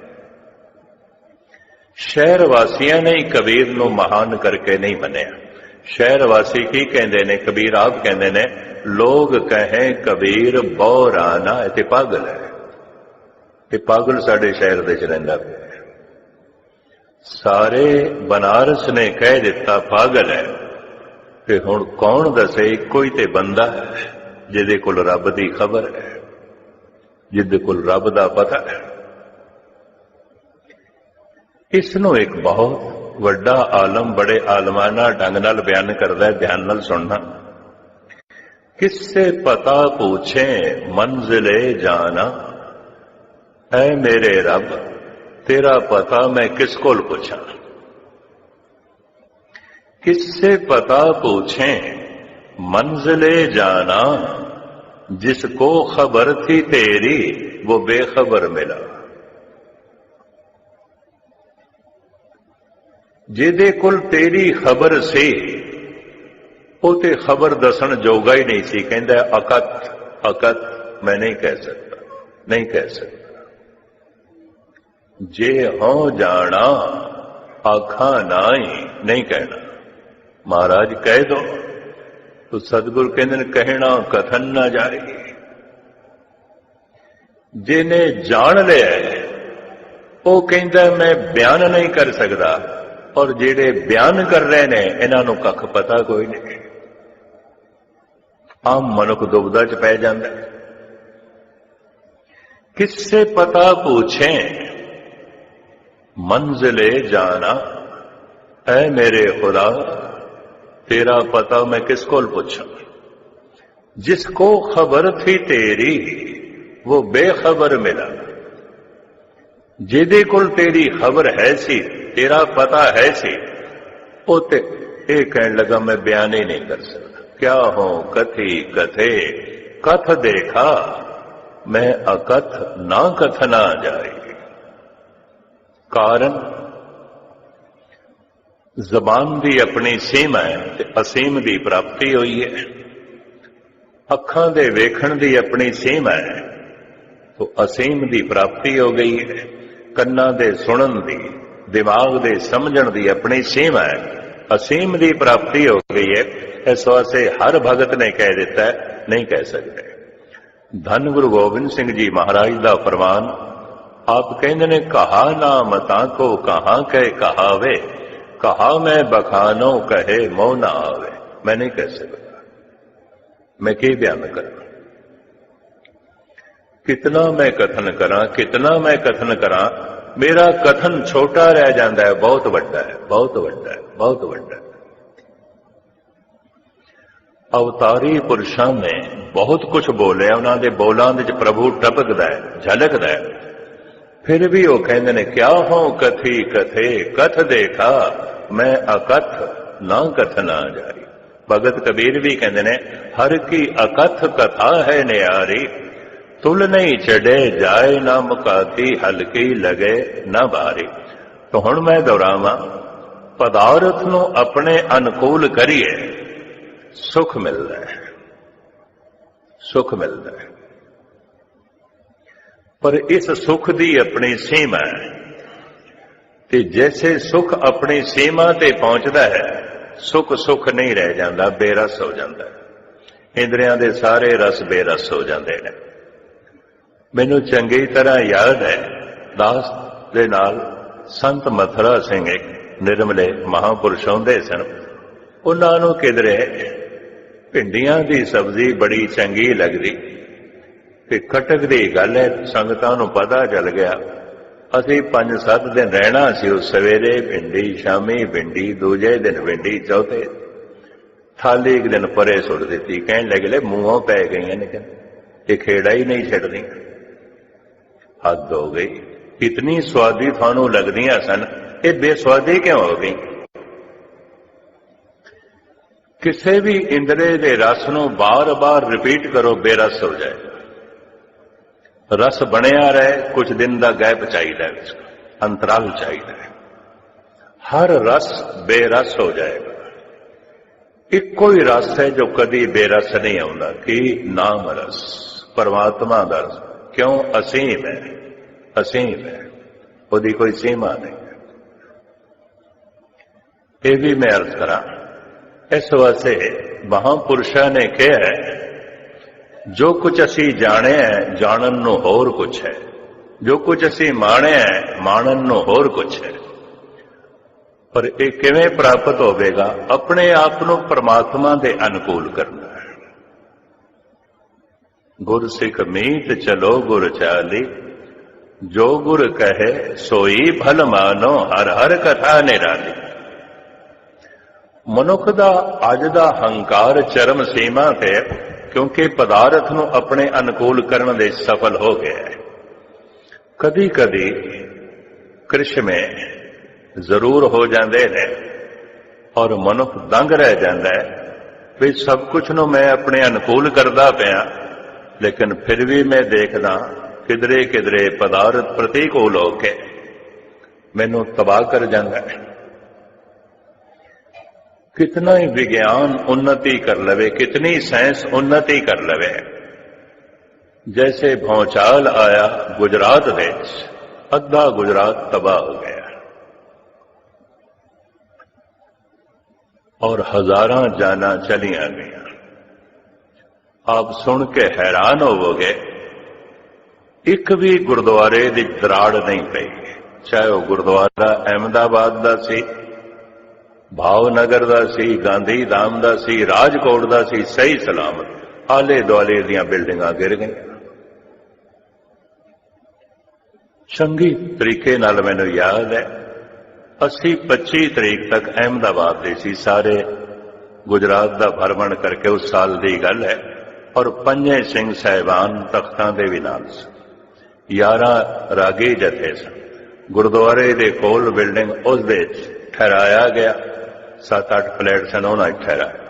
शहर वासियों ने ही कबीर नूं महान करके नहीं मनिया। शहर वासी की कहते ने, कबीर आप कहते ने, लोग कहें कबीर बौराना, इत्थे पागल है। ये पागल साडे शहर दे च रहिंदा पिया। सारे बनारस ने कह दिता पागल है, ते हुण कौन दसे? कोई ते बंदा है जिहदे कोल रब दी खबर है, जिहदे कोल रब दा पता है। इसनों एक बहुत वड्डा आलम बड़े आलमाना ढंग नाल बयान करदा है, ध्यान नाल सुनना। किससे पता पूछे मंजिले जाना, ऐ मेरे रब तेरा पता मैं किस कोल पूछा। किससे पता पूछे मंजिले जाना, जिसको खबर थी तेरी वो बेखबर मिला। जिहदे कोल तेरी खबर सी ਉਹ ਤੇ ਖਬਰ ਦੱਸਣ ਜੋਗਾ ਹੀ ਨਹੀਂ ਸੀ। ਕਹਿੰਦਾ ਅਕਥ ਅਕਥ ਮੈਂ ਨਹੀਂ ਕਹਿ ਸਕਦਾ, ਨਹੀਂ ਕਹਿ ਸਕਦਾ। ਜੇ ਹੋ ਜਾਣਾ ਆਖਾਂ ਨਾਈ, ਨਹੀਂ ਕਹਿਣਾ। ਮਹਾਰਾਜ ਕਹਿ ਦੋ तो सतगुरु कहते हैं कहना कथन ना जाए। जिन्हें जान लिया वो कहता मैं बयान नहीं कर सकता, और जेड़े बयान कर रहे ने इन्हों कख पता कोई नहीं। आम मनुख दुविधा च पै जाता है। किससे पता पूछे मंजिले जाना, ऐ मेरे खुदा तेरा पता मैं किसको पूछा। जिसको खबर थी तेरी वो बेखबर मिला। जिदे कोल तेरी खबर है सी, तेरा पता है सी, वो ते कहने लगा मैं बयान ही नहीं कर सकता। क्या हो कथी कथे कथ देखा, मैं अकथ ना कथना जाए। कारण ਜ਼ਬਾਨ ਦੀ ਆਪਣੀ ਸੀਮਾ ਹੈ ਤੇ ਅਸੀਮ ਦੀ ਪ੍ਰਾਪਤੀ ਹੋਈ ਹੈ। ਅੱਖਾਂ ਦੇ ਵੇਖਣ ਦੀ ਆਪਣੀ ਸੀਮਾ ਹੈ तो ਅਸੀਮ ਦੀ ਪ੍ਰਾਪਤੀ ਹੋ ਗਈ ਹੈ। ਕੰਨਾਂ ਦੇ ਸੁਣਨ ਦੀ, ਦਿਮਾਗ ਦੇ ਸਮਝਣ ਦੀ ਆਪਣੀ ਸੀਮਾ ਹੈ, ਅਸੀਮ ਦੀ ਪ੍ਰਾਪਤੀ ਹੋ ਗਈ ਹੈ। ਇਸ ਵਾਸਤੇ ਹਰ ਭਗਤ ਨੇ ਕਹਿ ਦਿੱਤਾ ਨਹੀਂ ਕਹਿ ਸਕਦੇ। ਧੰਨ ਗੁਰੂ ਗੋਬਿੰਦ ਸਿੰਘ ਜੀ ਮਹਾਰਾਜ ਦਾ ਫਰਮਾਨ ਆਪ ਕਹਿੰਦੇ ਨੇ ਕਹਾ ਨਾ ਮਤਾਂ ਕੋ ਕਹਾਂ ਕਹਿ ਕਹਾਵੇ, कहा मैं बखानो कहे मोह ना आवे। मैं नहीं कह सकता, मैं क्या बयान करा, कितना मैं कथन करा, कितना मैं कथन करा। मेरा कथन छोटा रह जाता है, बहुत बड़ा है, बहुत बड़ा है, बहुत बड़ा है। अवतारी पुरुषों ने बहुत कुछ बोले, उन्होंने बोलों के प्रभु टपकदा है, झलकदा है। फिर भी वो कहते ने क्या हो कथी कथे कथ देखा, मैं अकथ ना कथना जाई। भगत कबीर भी कहते ने हर की अकथ कथा है न्यारी, तुल नहीं चढ़े जाए ना मुकाती, हल्की लगे ना भारी। तो हुण मैं दोहरावां, पदार्थ नूं अपने अनुकूल करिए सुख मिलता है, सुख मिलता है। पर इस सुख की अपनी सीमा है, ते जैसे सुख अपनी सीमा ते पहुंचता है, सुख सुख नहीं रह जाता, बेरस हो जाता है। इंद्रियां दे सारे रस बेरस हो जाते हैं। मैनू चंगी तरह याद है, दास दे नाल संत मथुरा सिंह एक निर्मले महापुरुष आउंदे सन। उन्हां नूं किधरे भिंडियां दी सब्जी बड़ी चंगी लगदी ते कटक दी गल है, संगतां नूं पता चल गया। असीं 5-7 दिन रहना सी। उस सवेरे भिंडी, शामी भिंडी, दूजे दिन भिंडी, चौथे थाली एक दिन परे सुट दी। कहने लगे मूहों पै गई, लेकिन ये खेड़ा ही नहीं छड्डदी। हद हो गई, इतनी स्वादी थानू लगदियां सन, ये बेस्वादी क्यों हो गई। किसी भी इंद्रे दे रस नूं बार बार रिपीट करो, बेरस हो जाए। रस बनया रहे, कुछ दिन का गैप चाहिए, अंतराल चाहिए। हर रस बेरस हो जाएगा। इको ही रस है जो कभी बेरस नहीं आता कि नाम रस, परमात्मा का रस। क्यों असीम है, असीम है, उसकी कोई सीमा नहीं है। ये भी मैं अर्ज करा, इस वास्ते महापुरुषों ने कहा है जो कुछ असी जाने है जानन नूं होर कुछ है, जो कुछ असी माणे है माणन नूं होर कुछ है। पर यह किवें प्राप्त होवेगा, अपने आप नूं परमात्मा दे अनुकूल करना है। गुर सिख मीत चलो गुर चाली, जो गुर कहे सोई भल मानो, हर हर कथा निराली। मनुख दा अज दा हंकार चरम सीमा ते, क्योंकि पदार्थ नूं अपने अनुकूल करने दे सफल हो गया है। कदी कदी कृष्ण में जरूर हो जाते हैं और मनुख दंग रह जाता है भी सब कुछ नूं मैं अपने अनुकूल करदा पिया, लेकिन फिर भी मैं देखदा किधरे किधरे पदार्थ प्रतिकूल होके मैनू तबाह कर जाता है। कितना ही विज्ञान उन्नति कर लवे, कितनी साइंस उन्नति कर लवे, जैसे भौचाल आया गुजरात देश, अद्धा गुजरात तबाह हो गया और हजारां जाना चलियां गईयां। आप सुन के हैरान होवोगे, एक भी गुरुद्वारे दी दराड़ नहीं पई, चाहे वह गुरुद्वारा अहमदाबाद दा सी, भावनगर दा सी, गांधी धाम दा सी, राजकोट दा सी, सही सलामत आले दुआले दियां बिल्डिंगां गिर गई। चंगी तरीके नाल मैनूं याद है, 25 तरीक तक अहमदाबाद दे सी, सारे गुजरात दा भ्रमण करके उस साल दी गल है, और 5 सिंह साहिबान तख्तां दे भी नाल सी, 11 रागी जथे सन। गुरुद्वारे दे कोल बिल्डिंग उस दे ठहराया गया, 7-8 फ्लैट सन, उन्हां ठहराया।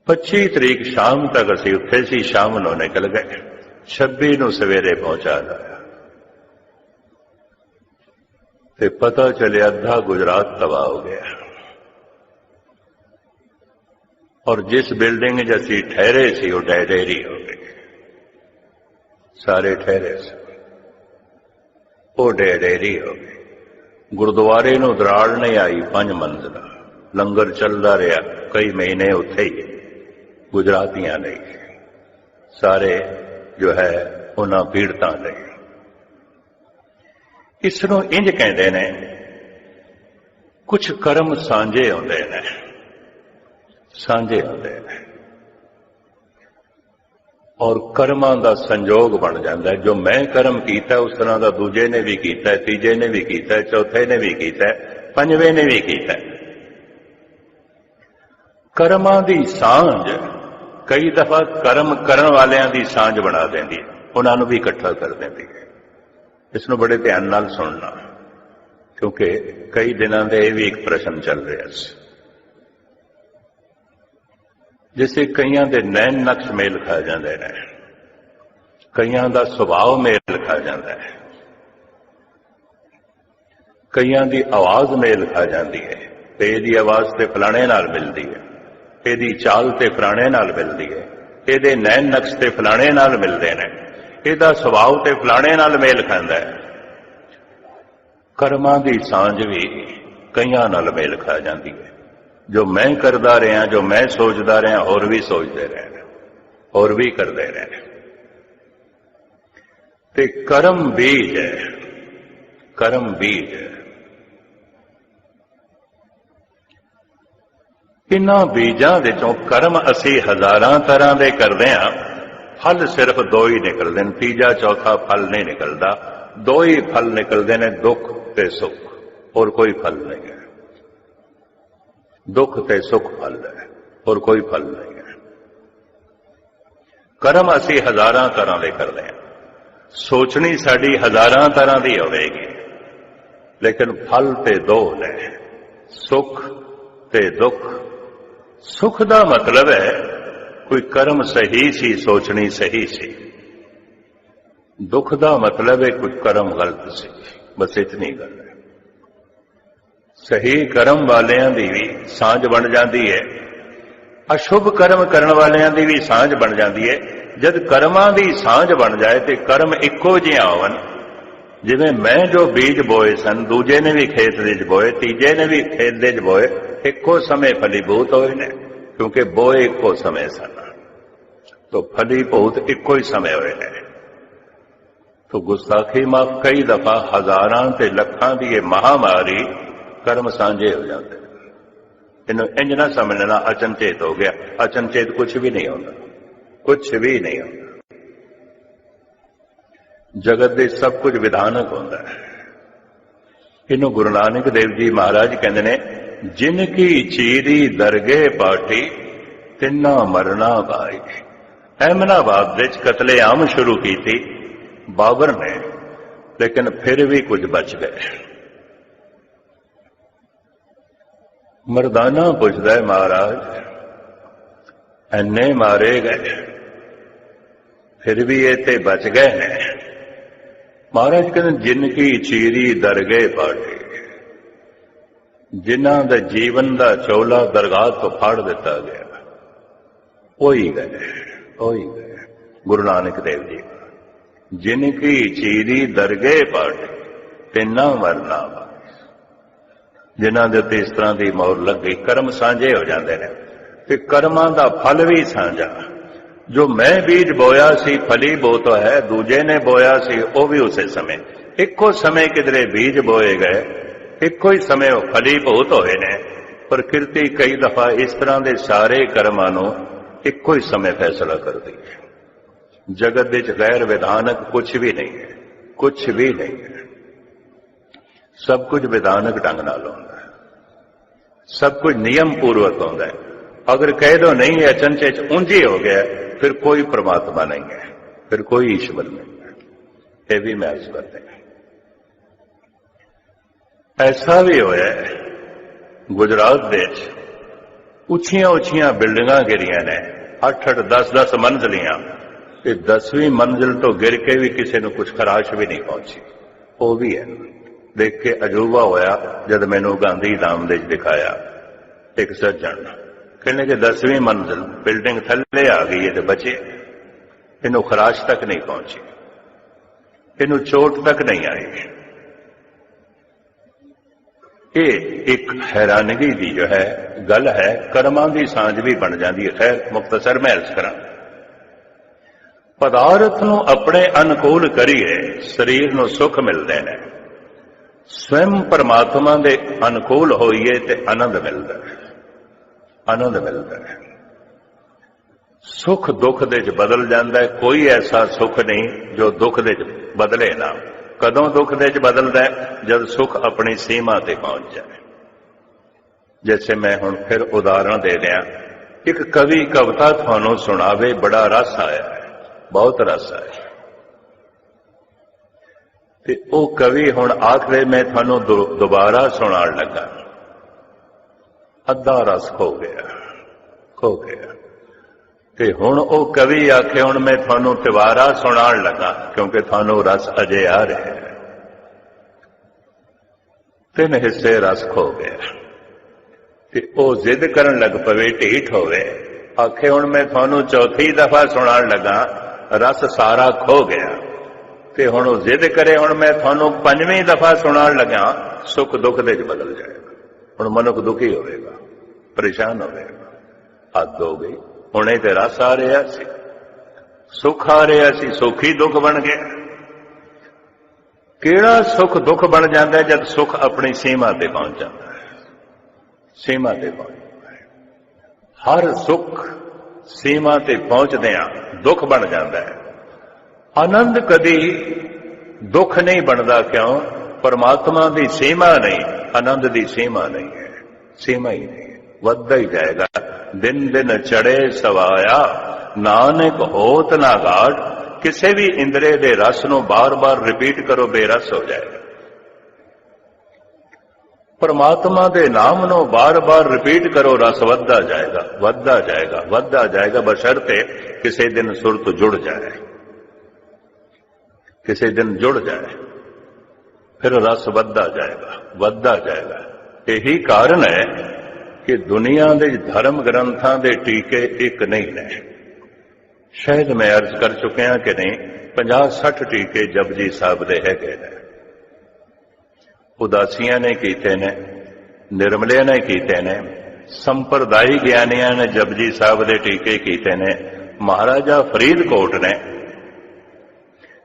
25 तरीक शाम तक असीं उत्थे सी, शाम नूं निकल गए, 26 नूं सवेरे पहुंचा लाया ते पता चले अद्धा गुजरात तबाह हो गया। और जिस बिल्डिंग च असीं ठहरे सी वो ढेरी हो गई, सारे ठहरे सी वो ढेरी हो गई। गुरुद्वारे नूं दराड़ नहीं आई, 5 मंजिला, लंगर चलता रहा कई महीने उत्थे ही, गुजरातियां नहीं, सारे जो है उन्हां पीड़तां लई। इसनूं इंज कहंदे ने, कुछ कर्म सांझे हुंदे ने, सांझे हुंदे ने, और कर्मां दा संजोग बन जाता है। जो मैं कर्म कीता उस तरह का दूजे ने भी कीता, तीजे ने भी कीता, चौथे ने भी कीता, 5वें ने भी कीता। कर्मां दी सांझ कई दफा कर्म करन वालियां दी सांझ बना देंदी है, उन्हां नूं भी इकट्ठा कर देंदी है। इसनूं बड़े ध्यान नाल सुनना, क्योंकि कई दिनों से यह भी एक प्रश्न चल रहा है। जिसे कईयां दे नैन नक्श मेल खा जाते हैं, कईयां दा सुभाव मेल खा जाता है, कईयां दी आवाज मेल खा जाती है, ते इहदी आवाज ते फलाणे नाल मिलती है, इहदी चाल ते फलाणे नाल मिलती है, इहदे नैन नक्श ते फलाणे नाल मिलते हैं, इहदा सुभाव ते फलाणे नाल मेल खांदा है। कर्मां दी सांझ भी कईयां नाल मेल खा जाती है। जो मैं करदा रहा, जो मैं सोचदा रहा, और भी सोचते रहे, और भी करते रहे, ते कर्म बीज है, कर्म बीज है। इन्हां बीजां दे चों कर्म असी हजारां तरह दे करदे हां, फल सिर्फ 2 ही निकलते हैं, तीजा चौथा फल नहीं निकलता। 2 ही फल निकलते हैं, दुख ते सुख, और कोई फल नहीं है। दुख ते सुख फल है, और कोई फल नहीं है। कर्म असी हजारां तरह दे करते हैं, सोचनी साडी हजारां तरह की होगी, लेकिन फल ते 2 ने, सुख ते दुख। सुख का मतलब है कोई कर्म सही सी, सोचनी सही सी। दुख का मतलब है कोई कर्म गलत सी, बस इतनी गल है। सही कर्म वालियां दी भी सांझ बन जाती है, अशुभ कर्म करने वालियां दी भी सांझ बन जाती है। जब कर्मां दी सांझ बन जाए तो कर्म इक्को जिहा होवन, जिवें मैं जो बीज बोए सन, दूजे ने भी खेत दे बोए, तीजे ने भी खेत दे बोए, इक्को समय फलीभूत होए ने, क्योंकि बोए इक्को समय सन, तो फलीभूत इक्को ही समय होए ने। तो गुस्ताखी माफ कई दफा हजारां ते लखां दी महामारी कर्म सांझे हो जाते। इन्हें इंज ना समझना अचनचेत हो गया, अचनचेत कुछ भी नहीं होता, कुछ भी नहीं होता। जगत दे सब कुछ विधानक होता है। इन्हों गुरु नानक देव जी महाराज कहते ने, जिनकी चीरी दरगे पाटी तिन्ना मरना भाई। अहमदाबाद विच कतलेआम शुरू की थी बाबर ने, लेकिन फिर भी कुछ बच गए। मरदाना पुछदा है, महाराज इन्ने मारे गए फिर भी ये ते बच गए हैं। महाराज कहते जिनकी चीरी दरगे पाटी, जिन्हां दे जीवन दा चोला दरगाह तो फाड़ दिता गया, वही गए गुरु नानक देव जी। जिनकी चीरी दरगे पाटे तिना मरना, जिन्हां दे उत्ते इस तरह की मोहर लग गई, कर्म सांझे हो जाते हैं ते कर्मां दा फल भी सांझा। जो मैं बीज बोया सी फली बो तो है, दूजे ने बोया सी वो भी उसे समय, इको समय किधरे बीज बोए गए, इको ही समय वो फली भूत होए ने। प्रकृति कई दफा इस तरह के सारे कर्मां नूं इको ही समय फैसला करती है। जगत विच गैर विधानक कुछ भी नहीं है, कुछ भी नहीं है। सब कुछ विधानक ढंग नाल होंदा है, सब कुछ नियम पूर्वक होंदा है। अगर कह दो नहीं है, अचनचेत ऊंझ ही हो गया, फिर कोई परमात्मा नहीं है, फिर कोई ईश्वर नहीं है। ये भी महसूस करते हैं। ऐसा भी होया है गुजरात देश, उचियां उचियां बिल्डिंगां गिरियां ने, 8-8 10-10 मंजिलियां, 10वीं मंजिल तो गिर के भी किसी को कुछ खराश भी नहीं पहुंची। वो भी है, देख के अजूबा होया जब मैनू गांधी धाम दे दिखाया। एक सज्जन कहने कि 10वीं मंजिल बिल्डिंग थले आ गई है तो बचे, इनू खराश तक नहीं पहुंची, इनू चोट तक नहीं आई। ये एक हैरानगी की जो है गल है, कर्मां की सांझ भी बन जाती है। खैर मुख्तसर मैं अर्ज करा, पदार्थ नूं अपने अनुकूल करिए शरीर नूं सुख मिलते हैं, स्वयं परमात्मा दे अनुकूल होइए ते आनंद मिलता है, आनंद मिलता है। सुख दुख दे च बदल जाता है, कोई ऐसा सुख नहीं जो दुख दे च बदले ना। कदों दुख दे च बदलता है, जब सुख अपनी सीमा ते पहुंच जाए। जैसे मैं हुण फिर उदाहरण दे दिया, एक कवि कविता थानू सुनावे, बड़ा रस आया है, बहुत रस आया, ते ओ कवि हुण आखिर मैं थानू दोबारा सुनाण लगा, अद्धा रस खो गया ते हुण ओ कवि आखे हुण मैं थानू तिवारा सुनाण लगा, क्योंकि थानू रस अजे आ रहा है। 3 हिस्से रस खो गया ते ओ जिद करन लग पवे, ढीठ होवे, आखे हुण मैं थानू चौथी दफा सुनाण लगा, रस सारा खो गया ते हुण ओ जिद करे, हुण मैं थानू 5वीं दफा सुनाण लगा, सुख दुख दे च बदल जाएगा। हुण मनुख दुखी होवेगा, परेशान होवेगा, हद हो गई। हुणे ते रस आ रहा सी, सुख आ रहा सी, सुख ही दुख बन गया। केड़ा सुख दुख बन जाता है जब सुख अपनी सीमा ते पहुंच जाता है, सीमा ते पहुंच जाता है। हर सुख सीमा ते पहुंचदियां दुख बन जाता है। आनंद कदी दुख नहीं बनता, क्यों? परमात्मा की सीमा नहीं, आनंद की सीमा नहीं है, सीमा ही नहीं है, वधदा ही जाएगा। दिन दिन चढ़े सवाया, नानक होत ना घाट। किसी भी इंद्रे दे रस नूं बार बार रिपीट करो, बेरस हो जाएगा। परमात्मा दे नाम नूं बार बार रिपीट करो, रस वधदा जाएगा, वधदा जाएगा, वधदा जाएगा, बशर्ते किसी दिन सुरत जुड़ जाए, किसी दिन जुड़ जाए, फिर रस वधदा जाएगा, वधदा जाएगा। यही कारण है कि दुनिया के धर्म ग्रंथां दे टीके एक नहीं ने। शायद मैं अर्ज कर चुकिया कि नहीं, 50-60 टीके जपजी साहब दे हैगे ने। उदासियां ने कीते ने, निर्मलिया ने कीते ने, संप्रदायी ज्ञानिया ने जपजी साहब दे टीके कीते ने। महाराजा फरीदकोट ने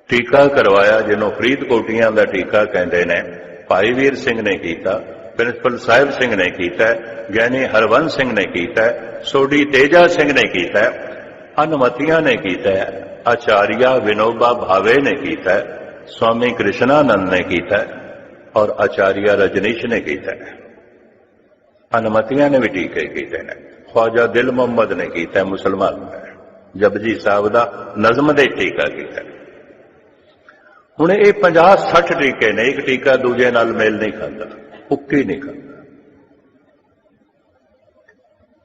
टीका करवाया, जिन्हों फरीदकोटियां का टीका कहते हैं। भाई वीर सिंह ने कीता, प्रिंसिपल साहिब सिंह ने कीता, ज्ञानी हरवंश सिंह ने कीता, सोडी तेजा सिंह ने कीता, अनमतियां ने कीता, आचार्य विनोबा भावे ने कीता, स्वामी कृष्णानंद ने कीता और आचार्य रजनीश ने कीता। अनमतियां ने भी टीके कीते ने। ख्वाजा दिल मोहम्मद ने कीता, मुसलमान ने जपजी साहब दा नज़म दे टीका कीता। हुण ये 50-60 टीके ने, एक टीका दूजे नाल मेल नहीं खाता, उक्की नहीं खाता।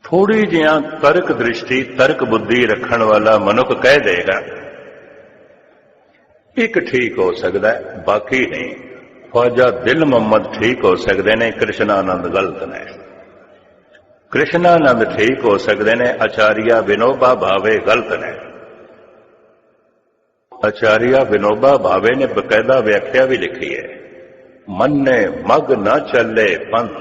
थोड़ी जिहा तर्क दृष्टि, तर्क बुद्धि रखण वाला मनुख कह देगा एक ठीक हो सकता है, बाकी नहीं। ख्वाजा दिल मुहम्मद ठीक हो सकते हैं, कृष्णानंद गलत ने। कृष्णानंद ठीक हो सकते हैं, आचार्य विनोबा भावे गलत ने। आचार्य विनोबा भावे ने बकायदा व्याख्या भी लिखी है, मन्ने मग न चले पंथ।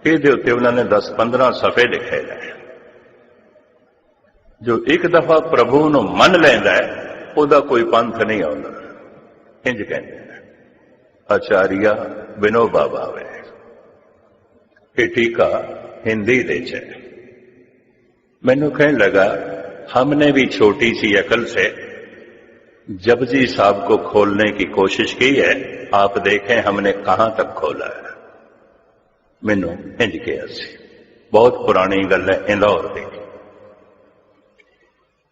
ये उन्होंने 10-15 सफे लिखे ने। जो एक दफा प्रभु ਨੂੰ ਮੰਨ ਲੈਂਦਾ ਹੈ ਉਹਦਾ ਕੋਈ ਪੰਥ ਨਹੀਂ ਆਉਂਦਾ, ਇੰਜ ਕਹਿੰਦੇ ਨੇ ਆਚਾਰੀਆ ਵਿਨੋਬਾ ਭਾਵੇ। ਇਹ ਟੀਕਾ हिंदी ਦੇ ਚ है। मैनू कहने लगा हमने भी छोटी सी अकल से जपजी साहब को खोलने की कोशिश की है, आप देखें हमने कहां तक खोला है। मैनू इंज कहा सी, बहुत पुरानी गल है इंदौर की।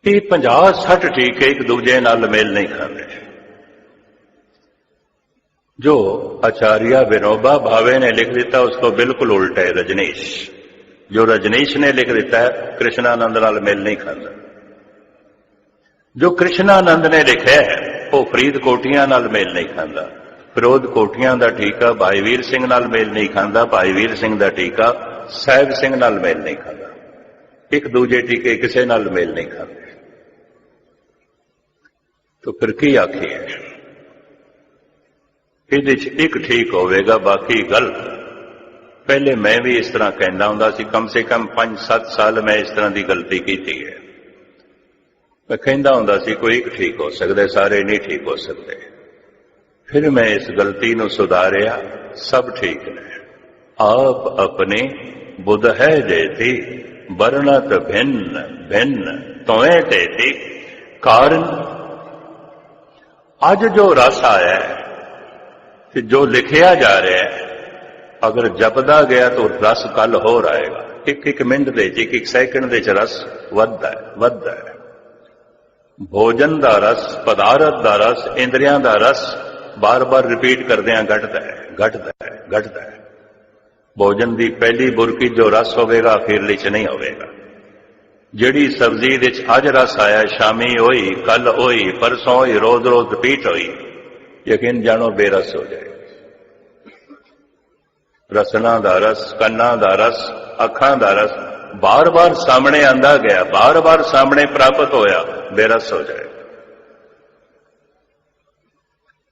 ये 50-60 टीके एक दूजे नाल मेल नहीं खाते। जो आचार्य विनोबा भावे ने लिख दिता उसको बिल्कुल उल्टा है रजनीश। जो रजनीश ने लिख दिता है कृष्णानंद नाल मेल नहीं खाता। जो कृष्णानंद ने लिखा है वो फरीद कोटियां नाल मेल नहीं खाता। फिरोज कोटियां दा टीका भाई वीर सिंह नाल मेल नहीं खाता। भाई वीर सिंह दा टीका साहिब सिंह नाल मेल नहीं खाता। एक दूजे टीके किसी नाल मेल नहीं खाते। तो फिर की आखिए, ਇਹਦੇ ਚ एक ठीक होगा बाकी गलत। पहले मैं भी इस तरह कहना हुंदा सी, कम से कम 5-7 साल मैं इस तरह की गलती की है। मैं कहता हुंदा सी कोई एक ठीक हो सकता, सारे नहीं ठीक हो सकते। फिर मैं इस गलती नूं सुधारिया, सब ठीक ने। आप अपने बुध है जेती वर्णत भिन्न भिन्न तोए तेती। कारण अज जो रस आया है कि जो लिखिया जा रहा है, अगर जपदा गया तो रस कल हो आएगा। एक मिनट दे एक सैकंड दे रस वधदा है। भोजन का रस, पदार्थ का रस, इंद्रियां का रस बार बार रिपीट करदियां घटदा है। भोजन की पहली बुरकी जो रस होगा अखीरली च नहीं होगा। जिहड़ी सब्जी दे अज रस आया, शामी होई, कल होई, परसों होई, रोज रोज रिपीट होई, यकीन जानो बेरस हो जाए। रसना दा रस, कन्ना दा रस, अखां दा रस बार बार सामने आंदा गया, बार बार सामने प्राप्त होया, बेरस हो जाए।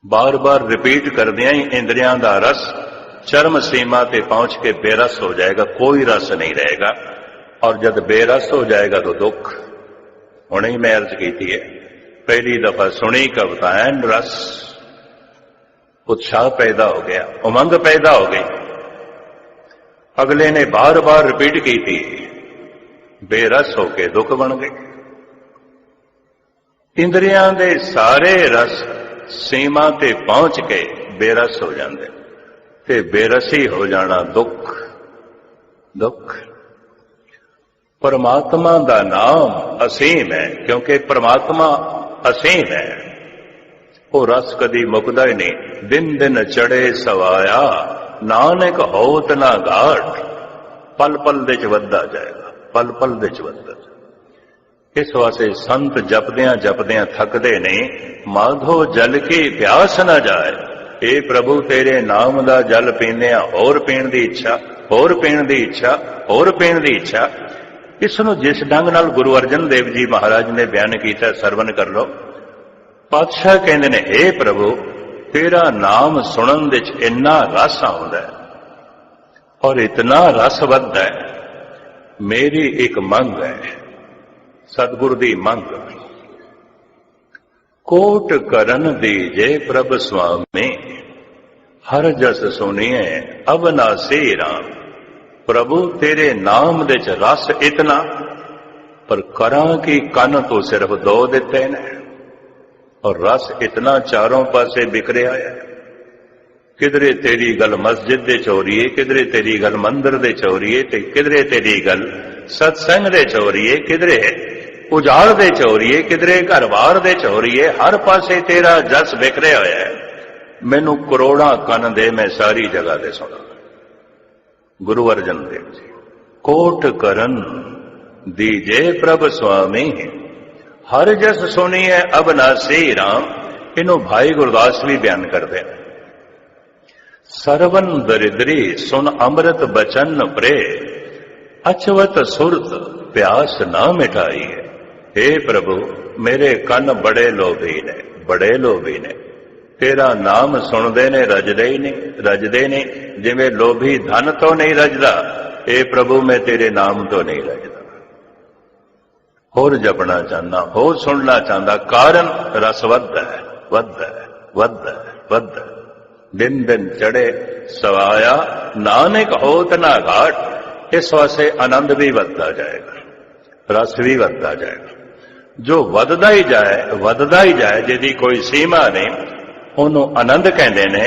बार बार रिपीट करदियां ही इंद्रियां दा रस चरम सीमा ते पहुंच के बेरस हो जाएगा, कोई रस नहीं रहेगा। और जब बेरस हो जाएगा तो दुख। हुणे ही मैं अर्ज की है, पहली दफा सुनी कविताएं रस, उत्साह पैदा हो गया, उमंग पैदा हो गई। अगले ने बार बार रिपीट की थी, बेरस होके दुख बन गए। इंद्रियां दे सारे रस सीमा ते पहुंच के बेरस हो जाते, ते बेरसी हो जाना दुख। दुख परमात्मा दा नाम असीम है, क्योंकि परमात्मा असीम है। वो रस कदी मुकदा ही नहीं। दिन दिन चढ़े सवाया, नानक होत ना घाट। पल पल दे च वधदा जाएगा, पल पल दे च वधदा जाएगा। इस वास्ते संत जपदियां जपदियां थकदे नहीं। माधो जल की प्यास न जाए। ए प्रभु तेरे नाम दा जल पींदियां होर पीण दी इच्छा, होर पीण दी इच्छा, होर पीण दी इच्छा। इसनूं जिस ढंग नाल गुरु अर्जन देव जी महाराज ने बयान किया, सरवण कर लो। पातशाह कहते ने, हे प्रभु तेरा नाम सुनन दे इन्ना रस आउंदा है और इतना रस वधदा है। मेरी एक मंग है, सतगुरु दी मंग, कोट करन दीजे प्रभ स्वामी, हर जस सुनिए अविनाशी राम। प्रभु तेरे नाम दे रस इतना, पर करां की कन तो सिर्फ 2 दिते ने, और रस इतना चारों पासे बिखरिया है। किधरे तेरी गल मस्जिद दे चोरीए, किधरे तेरी गल मंदिर दे चोरीए, किधरे तेरी गल सत्संग दे चोरीए, किधरे उजाड़ दे चोरीए, किधरे घर बार दे चोरीए। हर पासे तेरा जस बिखरिया होया है। मैनू करोड़ा कन दे, मैं सारी जगह दे सुना। गुरु अर्जन देव जी, कोट करन दीजे प्रभ स्वामी, हर जस सुनिए अविनाशी राम। इनू भाई गुरदास भी बयान करते हैं। ਸਰਵਨ ਦਰਿਦਰੀ ਸੁਨ ਅੰਮ੍ਰਿਤ ਬਚਨ ਪ੍ਰੇ, ਅਚਵਤ ਸੁਰਤ ਪਿਆਸ ਨਾ ਮਿਟਾਈ ਹੈ। हे प्रभु मेरे कन बड़े लोभी ने, बड़े लोभी ने, तेरा नाम सुनते ने रजदे नहीं जिवें लोभी धन तो नहीं रजदा। हे प्रभु मैं तेरे नाम तो नहीं रजदा, होर जपना चाहना, होर सुनना चाहता। कारण रस वध है, वध है, वध है, वध है। दिन दिन चढ़े सवाया नानक होत ना घाट। इस वास्ते आनंद भी वधदा जाएगा, रस भी वधदा जाएगा। जो वधदा ही जाए जिहदी कोई सीमा नहीं, उन्होंने आनंद कहते ने।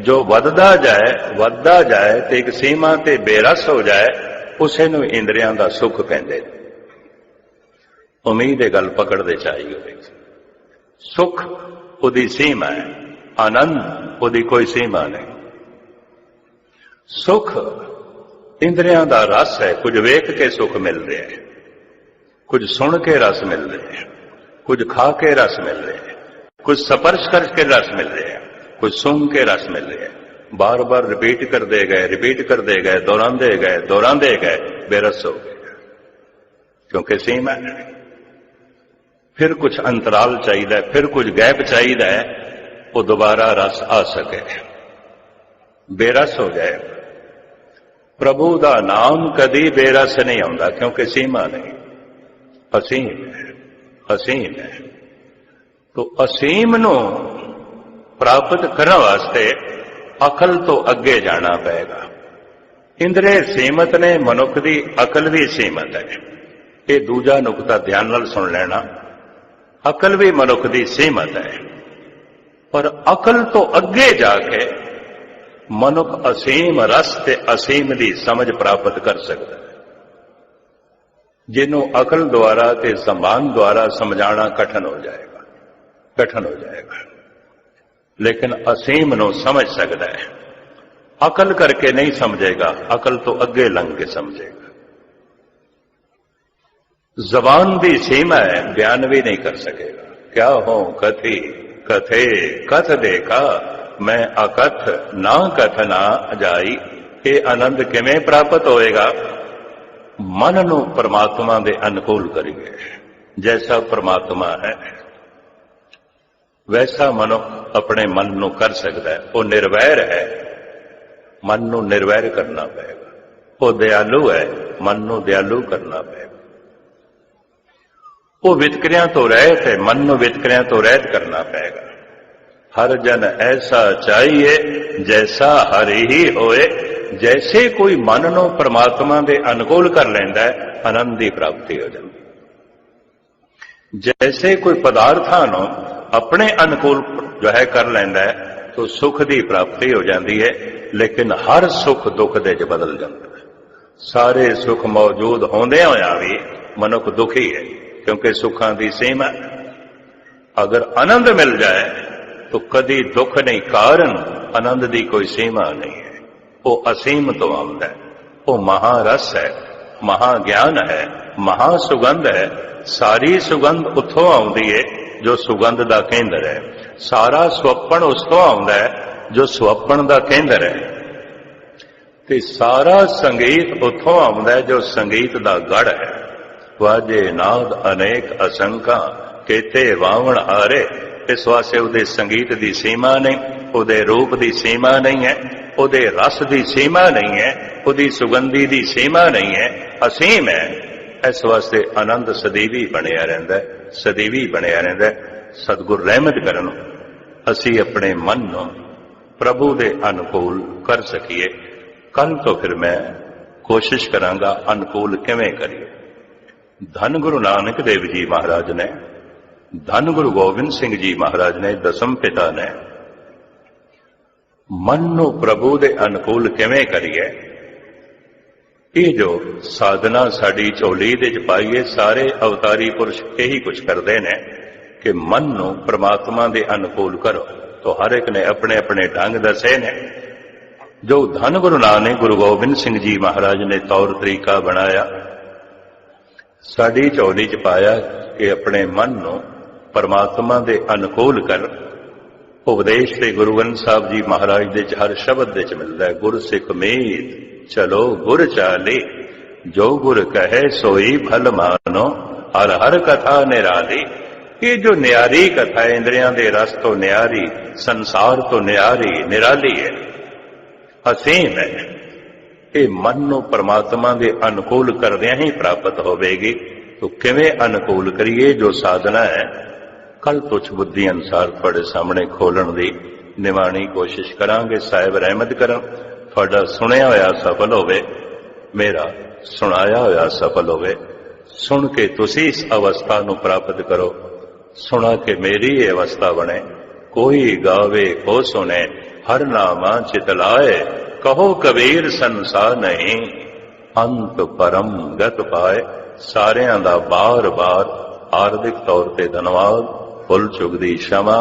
जो वधदा जाए ते एक सीमा ते बेरस हो जाए, उसे नूं इंद्रियां दा सुख कहते हैं। उम्मीद है गल पकड़ते चाहिए। सुख उहदी सीमा है, आनंद उहदी कोई सीमा नहीं। सुख इंद्रियां दा रस है, कुछ वेख के सुख मिल रहा है, कुछ सुन के रस मिल रहे हैं, कुछ खा के रस मिल रहे हैं, कुछ स्पर्श करके रस मिल रहे हैं, कुछ सूंघ के रस मिल रहे हैं। बार बार रिपीट करते गए, दोहराते गए, बेरस हो गए, क्योंकि सीमा है। फिर कुछ अंतराल चाहिए, फिर कुछ गैप चाहिए, वो दोबारा रस आ सके, बेरस हो जाए। प्रभु का नाम कदी बेरस नहीं आता, क्योंकि सीमा नहीं, असीम है, असीम है। तो असीम नूं प्राप्त करने वास्ते अकल तो अगे जाना पएगा। इंद्रिय सीमित ने, मनुख की अकल भी सीमित है। ये दूजा नुकता ध्यान नाल सुन लेना। अकल भी मनुख की सीमित है, पर अकल तो अगे जाके मनुख असीम रस ते असीम की समझ प्राप्त कर सकता है। जिन्हों अकल द्वारा ते सम्मान द्वारा समझाना कठिन हो जाएगा, लेकिन असीम नूं समझ सकता है। अकल करके नहीं समझेगा, अकल तो अगे लंघ के समझेगा। जबान की सीमा है, बयान भी नहीं कर सकेगा। क्या हो कथी कथे कथ देखा, मैं अकथ ना कथ ना जाई। ये आनंद किवें प्राप्त होएगा? मन नूं परमात्मा दे अनुकूल करिए। जैसा परमात्मा है वैसा मनुख अपने मन नूं कर सकता है। वो निर्वैर है, मन नूं निर्वैर करना पड़ेगा। वो दयालु है, मन नूं दयालु करना पड़ेगा। वो वितकरियां तो रहत है, मन नूं वितकरियां तो रहत करना पड़ेगा। हर जन ऐसा चाहिए जैसा हरि ही होए। जैसे कोई मन नूं परमात्मा दे अनुकूल कर लेंदा है, आनंद की प्राप्ति हो जाती। जैसे कोई पदार्थां नूं अपने अनुकूल जो है कर लेंदा है, तो सुख की प्राप्ति हो जाती है। लेकिन हर सुख दुख दे च बदल जाता है। सारे सुख मौजूद होंदे होया भी मनुख दुखी है, क्योंकि सुखां की सीमा। अगर आनंद मिल जाए तो कदी दुख नहीं, कारण आनंद की कोई सीमा नहीं है। वो असीम तो आउंदा है, वो महारस है, महाज्ञान है, महासुगंध है। सारी सुगंध उत्थों आउंदी है जो सुगंध का केंद्र है। सारा स्वप्न उसतों आउंदा है जो स्वप्न का केंद्र है। ते सारा संगीत उत्थों आउंदा है जो संगीत का गढ़ है। वाजे नाद अनेक असंख्या केते वावण हारे। इस वास्ते उहदे संगीत की सीमा नहीं, उहदे रूप की सीमा नहीं है, उहदे रस की सीमा नहीं है, उहदी सुगंधी की सीमा नहीं है, असीम है। इस वास्ते आनंद सदैवी बनिया रहिंदा है, सदैवी बनिया रहिंदा है। सतगुर रहमत करन असी अपने मन नूं प्रभु दे अनुकूल कर सकीए। कल तो फिर मैं कोशिश करांगा अनुकूल किवें करिए। धन गुरु नानक देव जी महाराज ने, धन गुरु गोबिंद सिंह जी महाराज ने, दसम पिता ने मन नूं प्रभु दे अनुकूल किवें करिए, ये जो साधना साडी झोली दे च पाईए। सारे अवतारी पुरुष यही कुछ करते हैं कि मन नूं परमात्मा दे अनुकूल करो। तो हर एक ने अपने अपने ढंग दसे ने। जो धन गुरु नानक गुरु गोबिंद सिंह जी महाराज ने तौर तरीका बनाया, साडी झोली च पाया कि अपने मन नूं परमात्मा दे अनुकूल कर। ਉਪਦੇਸ਼ ਤੇ ਗੁਰੂ ਗ੍ਰੰਥ ਸਾਹਿਬ ਜੀ ਮਹਾਰਾਜ ਦੇ ਹਰ ਸ਼ਬਦ ਦੇ ਚ ਮਿਲਦਾ ਹੈ। ਗੁਰ ਸਿੱਖ ਮੀਤ ਚਲੋ ਗੁਰ ਚਾਲੇ, ਜੋ ਗੁਰ ਕਹੇ ਸੋਈ ਭਲ ਮਾਨੋ, ਹਰ ਹਰ ਕਥਾ ਨਿਰਾਲੀ। ਇਹ ਜੋ ਨਿਆਰੀ ਕਥਾ ਹੈ, ਇੰਦਰੀਆਂ ਦੇ ਰਸ ਤੋਂ ਨਿਆਰੀ, ਸੰਸਾਰ ਤੋਂ ਨਿਆਰੀ, ਨਿਰਾਲੀ ਹੈ, ਅਸੀਮ ਹੈ। ਇਹ ਮਨ ਨੂੰ ਪਰਮਾਤਮਾ ਦੇ ਅਨੁਕੂਲ ਕਰਦਿਆਂ ਹੀ ਪ੍ਰਾਪਤ ਹੋਵੇਗੀ। तो किवें अनुकूल करिए? जो साधना है कल तुच्छ बुद्धि अनुसार तुहाडे सामने खोलण दी निवाणी कोशिश करांगे। साहिब रहमत करन तुहाडा सुनिया होया सफल होवे, मेरा सुनाया होया सफल होवे। सुन के तुसी इस अवस्था नूं प्राप्त करो, सुना के मेरी ये अवस्था बने। कोई गावे को सुने, हर नामा चितलाए, कहो कबीर संसार नहीं, अंत परम गत पाए। सारियां दा बार बार हार्दिक तौर ते धन्नवाद। फुल चुगदी क्षमा।